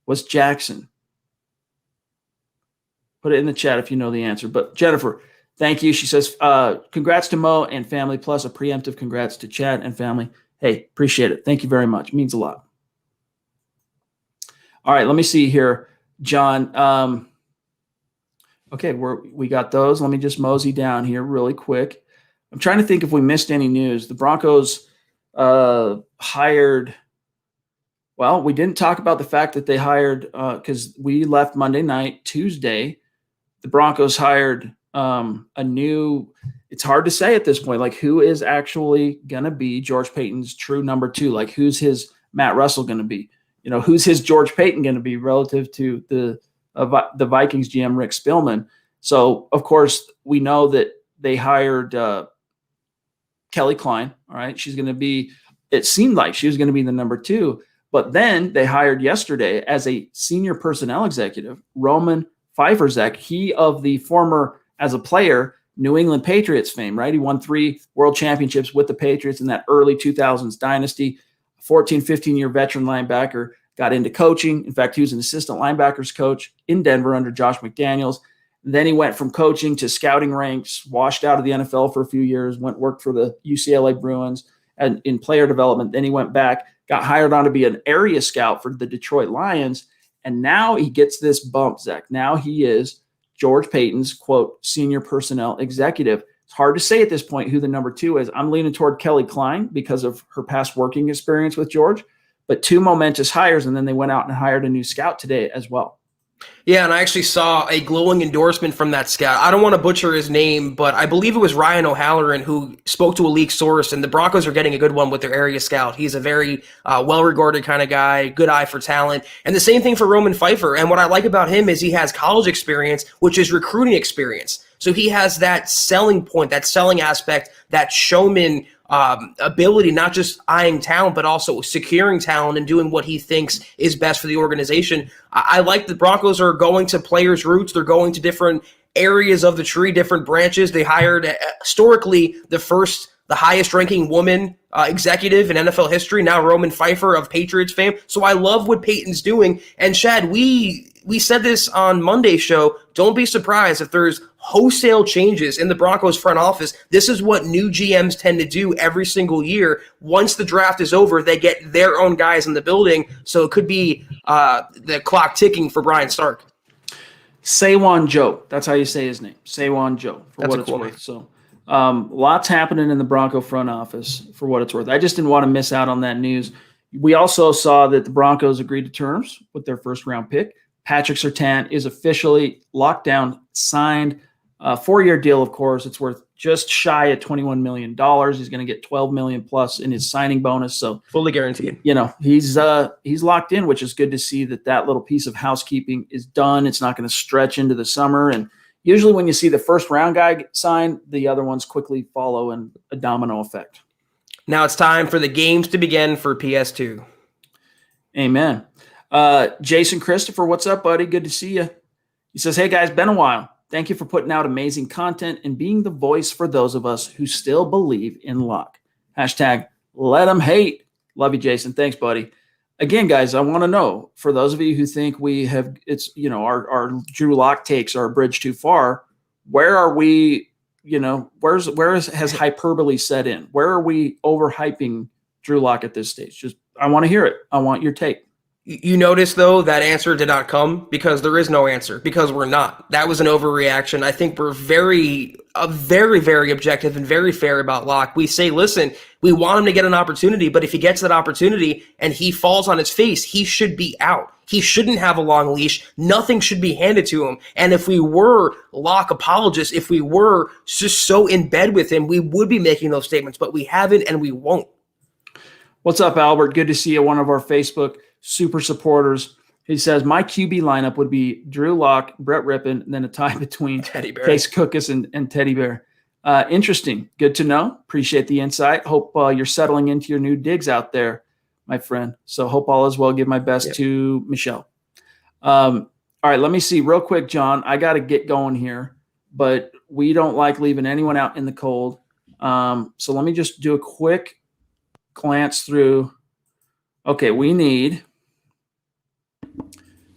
was Jackson. Put it in the chat if you know the answer. But Jennifer, thank you. She says, congrats to Mo and family, plus a preemptive congrats to Chad and family. Hey, appreciate it. Thank you very much. It means a lot. All right, let me see here, John. Okay, we got those. Let me just mosey down here really quick. I'm trying to think if we missed any news. The Broncos hired – well, we didn't talk about the fact that they hired because we left Monday night. Tuesday, the Broncos hired a new – it's hard to say at this point, like who is actually going to be George Payton's true number 2? Like who's his Matt Russell going to be? You know, who's his George Payton going to be relative to the Vikings GM Rick Spielman? So, of course, we know that they hired Kelly Klein. All right, she's going to be – it seemed like she was going to be the number 2. But then they hired yesterday as a senior personnel executive, Roman Pfeiffer, Zach. He of the former, as a player, New England Patriots fame, right? He won 3 world championships with the Patriots in that early 2000s dynasty. 14, 15-year veteran linebacker, got into coaching. In fact, he was an assistant linebackers coach in Denver under Josh McDaniels. Then he went from coaching to scouting ranks, washed out of the NFL for a few years, worked for the UCLA Bruins and in player development. Then he went back, got hired on to be an area scout for the Detroit Lions, and now he gets this bump, Zach. Now he is George Payton's, quote, senior personnel executive. It's hard to say at this point who the number 2 is. I'm leaning toward Kelly Klein because of her past working experience with George, but 2 momentous hires, and then they went out and hired a new scout today as well. Yeah, and I actually saw a glowing endorsement from that scout. I don't want to butcher his name, but I believe it was Ryan O'Halloran who spoke to a league source, and the Broncos are getting a good one with their area scout. He's a very well-regarded kind of guy, good eye for talent. And the same thing for Roman Pfeiffer. And what I like about him is he has college experience, which is recruiting experience. So he has that selling point, that selling aspect, that showman ability, not just eyeing talent, but also securing talent and doing what he thinks is best for the organization. I like the Broncos are going to players' roots. They're going to different areas of the tree, different branches. They hired historically the highest ranking woman executive in NFL history, now Roman Pfeiffer of Patriots fame. So I love what Peyton's doing. And Chad, we said this on Monday's show. Don't be surprised if there's wholesale changes in the Broncos front office. This is what new GMs tend to do every single year. Once the draft is over, they get their own guys in the building. So it could be the clock ticking for Brian Stark. Saewon Joe. That's how you say his name. Saewon Joe, for That's what it's worth. So lots happening in the Bronco front office, for what it's worth. I just didn't want to miss out on that news. We also saw that the Broncos agreed to terms with their first-round pick. Patrick Surtain is officially locked down, signed. 4-year deal, of course. It's worth just shy of $21 million. He's going to get $12 million plus in his signing bonus. So fully guaranteed. You know, he's locked in, which is good to see that little piece of housekeeping is done. It's not going to stretch into the summer. And usually when you see the first round guy sign, the other ones quickly follow in a domino effect. Now it's time for the games to begin for PS2. Amen. Jason Christopher, what's up, buddy? Good to see you. He says, hey, guys, been a while. Thank you for putting out amazing content and being the voice for those of us who still believe in luck. Hashtag let them hate. Love you, Jason. Thanks, buddy. Again, guys, I want to know, for those of you who think our Drew Lock takes are a bridge too far, where are we, has hyperbole set in? Where are we overhyping Drew Lock at this stage? I want to hear it. I want your take. You notice, though, that answer did not come because there is no answer, because we're not. That was an overreaction. I think we're very, very objective and very fair about Locke. We say, listen, we want him to get an opportunity, but if he gets that opportunity and he falls on his face, he should be out. He shouldn't have a long leash. Nothing should be handed to him. And if we were Locke apologists, if we were just so in bed with him, we would be making those statements, but we haven't and we won't. What's up, Albert? Good to see you. One of our Facebook super supporters. He says, my QB lineup would be Drew Lock, Brett Rippon, and then a tie between Case Cookus and Teddy Bear. Interesting. Good to know. Appreciate the insight. Hope you're settling into your new digs out there, my friend. So hope all is well. Give my best to Michelle. All right, let me see real quick, John. I got to get going here, but we don't like leaving anyone out in the cold. So let me just do a quick glance through. Okay, we need –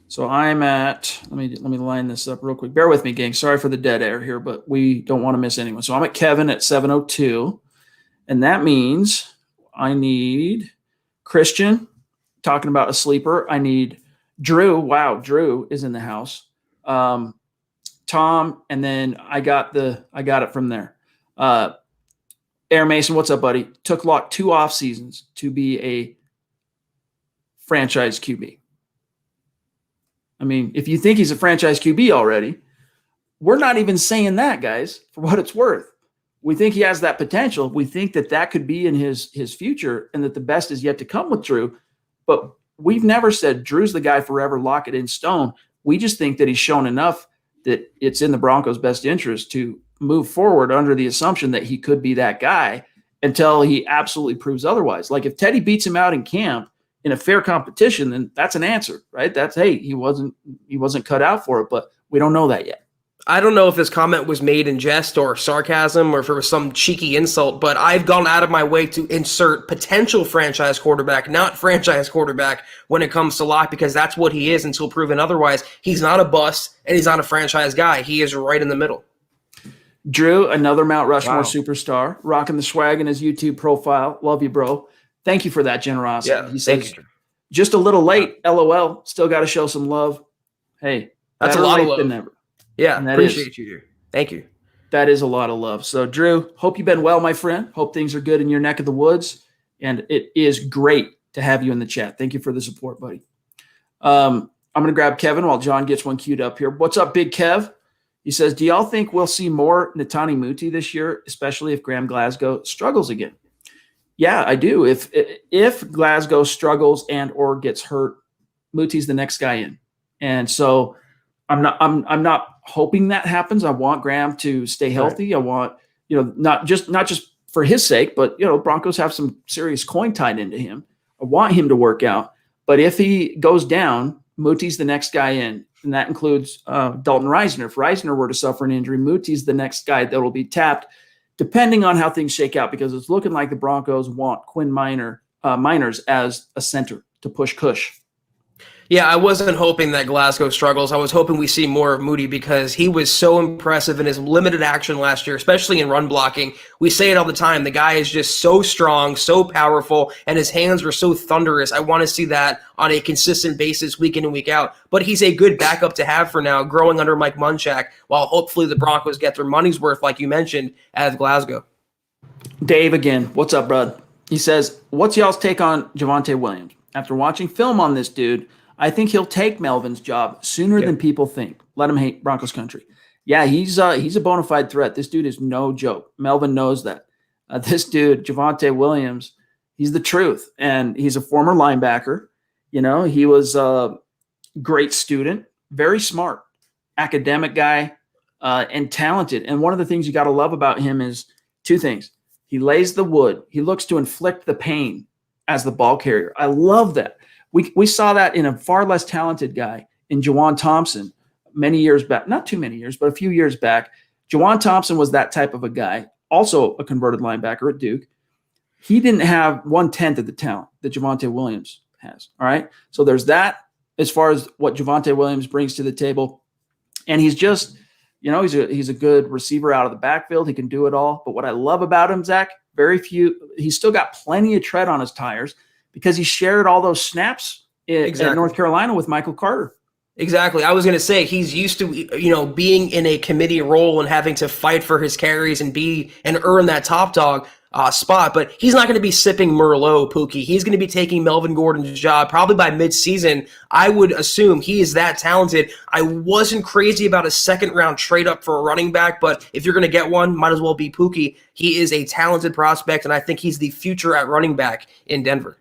so I'm at, let me line this up real quick. Bear with me, gang. Sorry for the dead air here, but we don't want to miss anyone. So I'm at Kevin at 702. And that means I need Christian talking about a sleeper. I need Drew. Wow, Drew is in the house. Tom, and then I got it from there. Air Mason, what's up, buddy? Took Locke 2 off seasons to be a franchise QB. I mean, if you think he's a franchise QB already, we're not even saying that, guys, for what it's worth. We think he has that potential. We think that could be in his future and that the best is yet to come with Drew. But we've never said Drew's the guy forever, lock it in stone. We just think that he's shown enough that it's in the Broncos' best interest to move forward under the assumption that he could be that guy until he absolutely proves otherwise. Like if Teddy beats him out in camp, in a fair competition, then that's an answer, right? That's, hey, he wasn't cut out for it, but we don't know that yet. I don't know if this comment was made in jest or sarcasm or if it was some cheeky insult, but I've gone out of my way to insert potential franchise quarterback, not franchise quarterback when it comes to Locke, because that's what he is until proven otherwise. He's not a bust and he's not a franchise guy. He is right in the middle. Drew, another Mount Rushmore superstar, rocking the swag in his YouTube profile. Love you, bro. Thank you for that generosity. Yeah, he says, just a little late, LOL. Still got to show some love. Hey, that's a lot of love. Than never. Yeah, appreciate you, dude. Thank you. That is a lot of love. So, Drew, hope you've been well, my friend. Hope things are good in your neck of the woods. And it is great to have you in the chat. Thank you for the support, buddy. I'm going to grab Kevin while John gets one queued up here. What's up, Big Kev? He says, do y'all think we'll see more Netani Muti this year, especially if Graham Glasgow struggles again? Yeah, I do. If Glasgow struggles and or gets hurt, Muti's the next guy in. And so I'm not hoping that happens. I want Graham to stay healthy. Right. I want, not just for his sake, but Broncos have some serious coin tied into him. I want him to work out. But if he goes down, Muti's the next guy in. And that includes Dalton Reisner. If Reisner were to suffer an injury, Muti's the next guy that will be tapped, depending on how things shake out, because it's looking like the Broncos want Quinn Miners as a center to push Cush. Yeah, I wasn't hoping that Glasgow struggles. I was hoping we see more of Muti because he was so impressive in his limited action last year, especially in run blocking. We say it all the time. The guy is just so strong, so powerful, and his hands were so thunderous. I want to see that on a consistent basis week in and week out. But he's a good backup to have for now, growing under Mike Munchak, while hopefully the Broncos get their money's worth, like you mentioned, out of Glasgow. Dave again. What's up, bud? He says, what's y'all's take on Javonte Williams? After watching film on this dude, I think he'll take Melvin's job sooner than people think. Let him hate Broncos country. Yeah, he's a bona fide threat. This dude is no joke. Melvin knows that. This dude, Javonte Williams, he's the truth. And he's a former linebacker. He was a great student, very smart, academic guy, and talented. And one of the things you got to love about him is two things. He lays the wood. He looks to inflict the pain as the ball carrier. I love that. We saw that in a far less talented guy in Juwan Thompson many years back. Not too many years, but a few years back. Juwan Thompson was that type of a guy, also a converted linebacker at Duke. He didn't have 1/10 of the talent that Javonte Williams has. All right. So there's that as far as what Javonte Williams brings to the table. And he's just, he's a good receiver out of the backfield. He can do it all. But what I love about him, Zach, he's still got plenty of tread on his tires, because he shared all those snaps at North Carolina with Michael Carter. Exactly. I was going to say he's used to, being in a committee role and having to fight for his carries and earn that top dog. spot, but he's not going to be sipping Merlot, Pookie. He's going to be taking Melvin Gordon's job probably by midseason. I would assume he is that talented. I wasn't crazy about a second-round trade-up for a running back, but if you're going to get one, might as well be Pookie. He is a talented prospect, and I think he's the future at running back in Denver.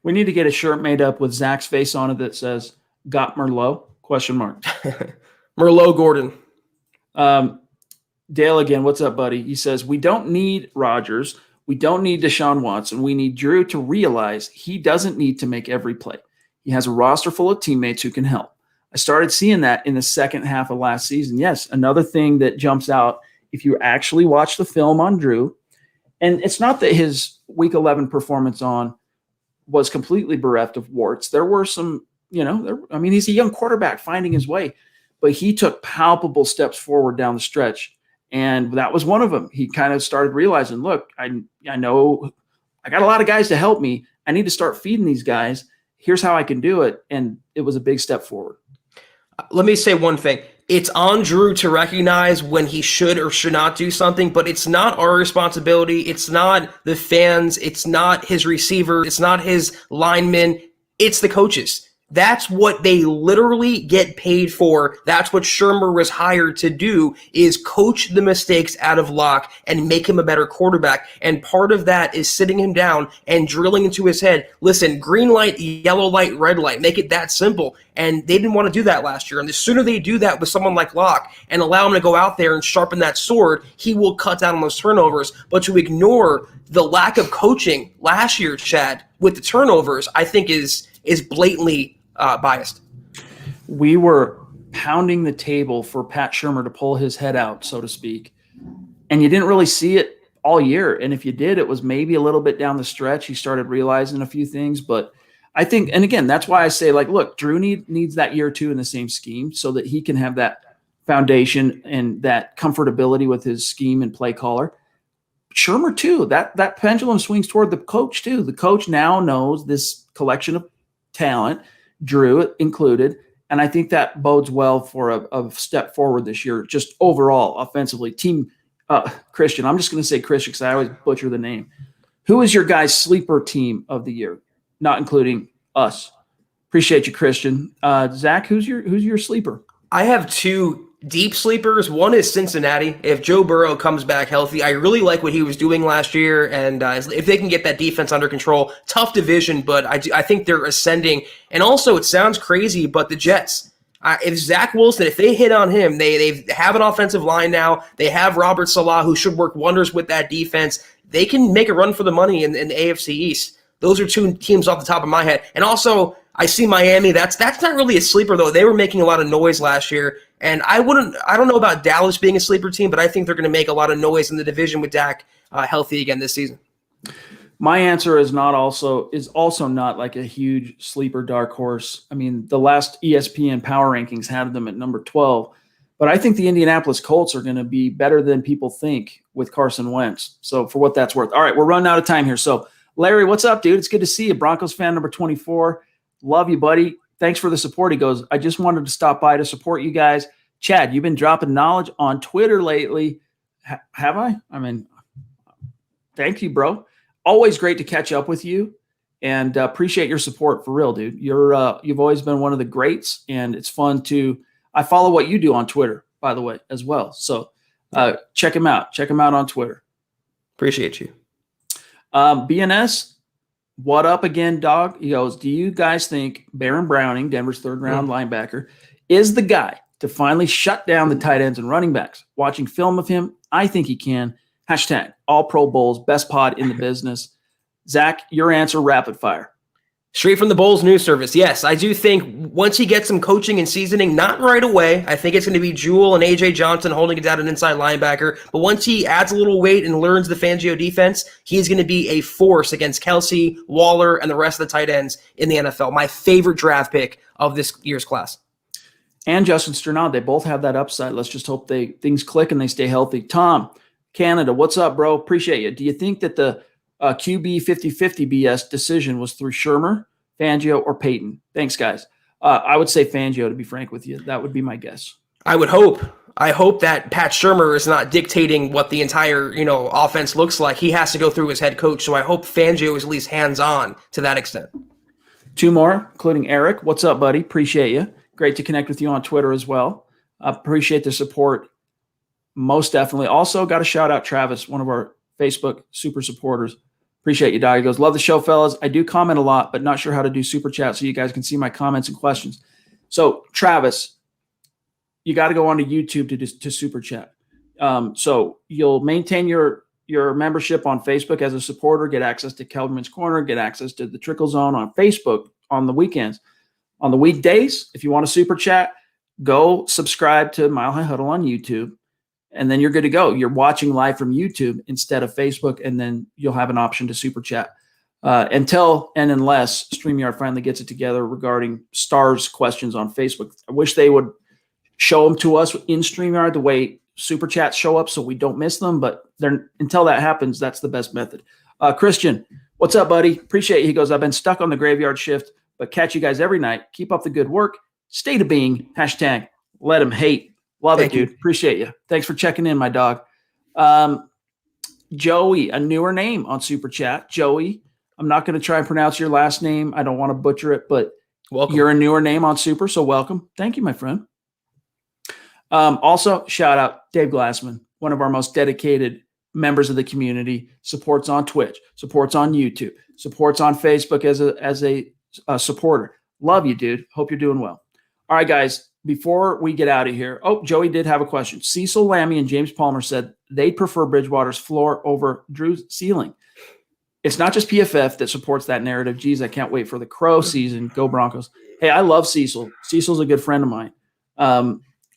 We need to get a shirt made up with Zach's face on it that says, "Got Merlot?" ? Merlot Gordon. Dale again, what's up, buddy? He says, we don't need Rodgers. We don't need Deshaun Watson. We need Drew to realize he doesn't need to make every play. He has a roster full of teammates who can help. I started seeing that in the second half of last season. Yes, another thing that jumps out, if you actually watch the film on Drew, and it's not that his Week 11 performance was completely bereft of warts. There were some, he's a young quarterback finding his way, but he took palpable steps forward down the stretch. And that was one of them. He kind of started realizing, look, I know I got a lot of guys to help me. I need to start feeding these guys. Here's how I can do it. And it was a big step forward. Let me say one thing. It's on Drew to recognize when he should or should not do something, but it's not our responsibility. It's not the fans. It's not his receiver. It's not his linemen. It's the coaches. That's what they literally get paid for. That's what Shurmur was hired to do, is coach the mistakes out of Locke and make him a better quarterback. And part of that is sitting him down and drilling into his head, listen, green light, yellow light, red light, make it that simple. And they didn't want to do that last year. And the sooner they do that with someone like Locke and allow him to go out there and sharpen that sword, he will cut down on those turnovers. But to ignore the lack of coaching last year, Chad, with the turnovers, I think is blatantly biased. We were pounding the table for Pat Shurmur to pull his head out, so to speak. And you didn't really see it all year. And if you did, it was maybe a little bit down the stretch. He started realizing a few things. But I think, and again, that's why I say, look, Drew needs that year or two in the same scheme so that he can have that foundation and that comfortability with his scheme and play caller. Shurmur, too, that pendulum swings toward the coach, too. The coach now knows this collection of talent, Drew included, and I think that bodes well for a step forward this year, just overall offensively. Team Christian, I'm just going to say Christian because I always butcher the name. Who is your guys' sleeper team of the year, not including us? Appreciate you, Christian. Zach, who's your sleeper? I have two deep sleepers. One is Cincinnati. If Joe Burrow comes back healthy, I really like what he was doing last year, and if they can get that defense under control, tough division, but I think they're ascending. And also, it sounds crazy, but the Jets, if Zach Wilson, if they hit on him, they have an offensive line now. They have Robert Salah, who should work wonders with that defense. They can make a run for the money in the AFC East. Those are two teams off the top of my head. And also, I see Miami. That's not really a sleeper, though. They were making a lot of noise last year. And I don't know about Dallas being a sleeper team, but I think they're going to make a lot of noise in the division with Dak healthy again this season. My answer is also not like a huge sleeper dark horse. I mean, the last ESPN power rankings had them at number 12, but I think the Indianapolis Colts are going to be better than people think with Carson Wentz. So for what that's worth. All right, we're running out of time here. So Larry, what's up, dude? It's good to see you. Broncos fan number 24. Love you, buddy. Thanks for the support. He goes, I just wanted to stop by to support you guys. Chad, you've been dropping knowledge on Twitter lately. Have I? I mean, thank you, bro. Always great to catch up with you, and appreciate your support for real, dude. You've always been one of the greats, and it's fun I follow what you do on Twitter, by the way, as well. So check him out. Check him out on Twitter. Appreciate you. BNS, what up again, dog? He goes, do you guys think Baron Browning, Denver's third-round linebacker, is the guy to finally shut down the tight ends and running backs? Watching film of him, I think he can. Hashtag all Pro Bowls, best pod in the business. Zach, your answer, rapid fire. Straight from the Bowls news service. Yes, I do think once he gets some coaching and seasoning, not right away, I think it's going to be Jewell and A.J. Johnson holding it down an inside linebacker. But once he adds a little weight and learns the Fangio defense, he's going to be a force against Kelsey, Waller, and the rest of the tight ends in the NFL. My favorite draft pick of this year's class. And Justin Strnad, they both have that upside. Let's just hope things click and they stay healthy. Tom, Canada, what's up, bro? Appreciate you. Do you think that the QB 50-50 BS decision was through Shurmur, Fangio, or Peyton? Thanks, guys. I would say Fangio, to be frank with you. That would be my guess. I would hope. I hope that Pat Shurmur is not dictating what the entire, offense looks like. He has to go through his head coach. So I hope Fangio is at least hands-on to that extent. 2 more, including Eric. What's up, buddy? Appreciate you. Great to connect with you on Twitter as well. Appreciate the support. Most definitely. Also, got to shout out Travis, one of our Facebook super supporters. Appreciate you, dog. He goes, love the show, fellas. I do comment a lot, but not sure how to do super chat so you guys can see my comments and questions. So, Travis, you got to go onto YouTube to super chat. So you'll maintain your membership on Facebook as a supporter, get access to Kelberman's Corner, get access to the Trickle Zone on Facebook on the weekends. On the weekdays, if you want to super chat, go subscribe to Mile High Huddle on YouTube, and then you're good to go. You're watching live from YouTube instead of Facebook, and then you'll have an option to super chat. Until and unless StreamYard finally gets it together regarding stars questions on Facebook. I wish they would show them to us in StreamYard the way super chats show up so we don't miss them, but until that happens, that's the best method. Christian, what's up, buddy? Appreciate you. He goes, I've been stuck on the graveyard shift, but catch you guys every night. Keep up the good work. State of being, hashtag let him hate. Love it, dude. Appreciate you. Thanks for checking in, my dog. Joey, a newer name on super chat. Joey, I'm not going to try and pronounce your last name. I don't want to butcher it, but welcome. You're a newer name on super, so welcome. Thank you, my friend. Also, shout out Dave Glassman, one of our most dedicated members of the community, supports on Twitch, supports on YouTube, supports on Facebook as a supporter. Love you, dude. Hope you're doing well. All right, guys, before we get out of here, Joey did have a question. Cecil Lammey and James Palmer said they prefer Bridgewater's floor over Drew's ceiling. It's not just PFF that supports that narrative. Geez, I can't wait for the Crow season. Go Broncos. Hey, I love Cecil. Cecil's a good friend of mine.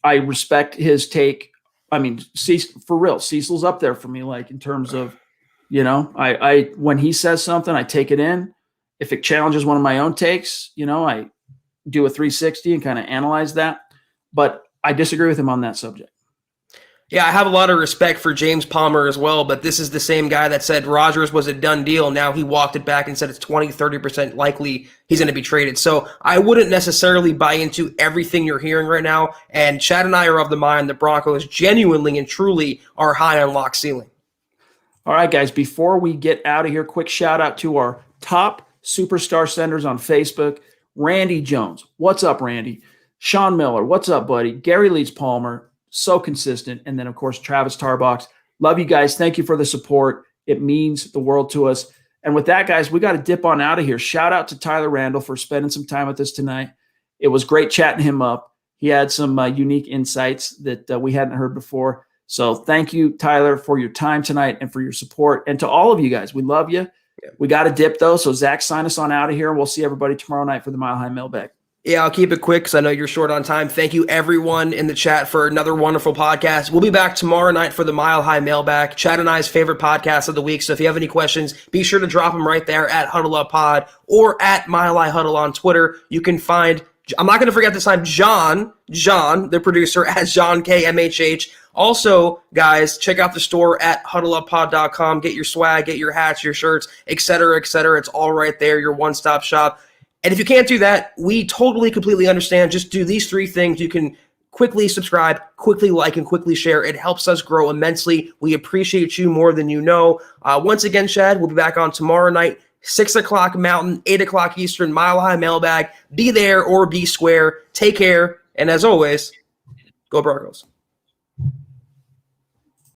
I respect his take. I mean, for real, Cecil's up there for me, like in terms of, I when he says something, I take it in. If it challenges one of my own takes, I do a 360 and kind of analyze that. But I disagree with him on that subject. Yeah, I have a lot of respect for James Palmer as well, but this is the same guy that said Rodgers was a done deal. Now he walked it back and said it's 20-30% likely he's going to be traded. So I wouldn't necessarily buy into everything you're hearing right now. And Chad and I are of the mind the Broncos genuinely and truly are high on lock ceiling. All right, guys, before we get out of here, quick shout out to our top superstar senders on Facebook. Randy Jones. What's up, Randy? Sean Miller. What's up, buddy? Gary Leeds Palmer. So consistent. And then, of course, Travis Tarbox. Love you guys. Thank you for the support. It means the world to us. And with that, guys, we got to dip on out of here. Shout out to Tyler Randall for spending some time with us tonight. It was great chatting him up. He had some unique insights that we hadn't heard before. So thank you, Tyler, for your time tonight and for your support. And to all of you guys, we love you. Yeah. We got to dip, though. So, Zach, sign us on out of here. And we'll see everybody tomorrow night for the Mile High Mailbag. Yeah, I'll keep it quick because I know you're short on time. Thank you, everyone in the chat, for another wonderful podcast. We'll be back tomorrow night for the Mile High Mailbag, Chad and I's favorite podcast of the week. So if you have any questions, be sure to drop them right there at Huddle Up Pod or at Mile High Huddle on Twitter. You can find, I'm not going to forget this time, John, the producer, at John KMHH. Also, guys, check out the store at huddleuppod.com. Get your swag, get your hats, your shirts, etc., etc. It's all right there, your one-stop shop. And if you can't do that, we totally, completely understand. Just do these 3 things. You can quickly subscribe, quickly like, and quickly share. It helps us grow immensely. We appreciate you more than you know. Once again, Chad, we'll be back on tomorrow night, 6 o'clock Mountain, 8 o'clock Eastern, Mile High Mailbag. Be there or be square. Take care. And as always, go Broncos.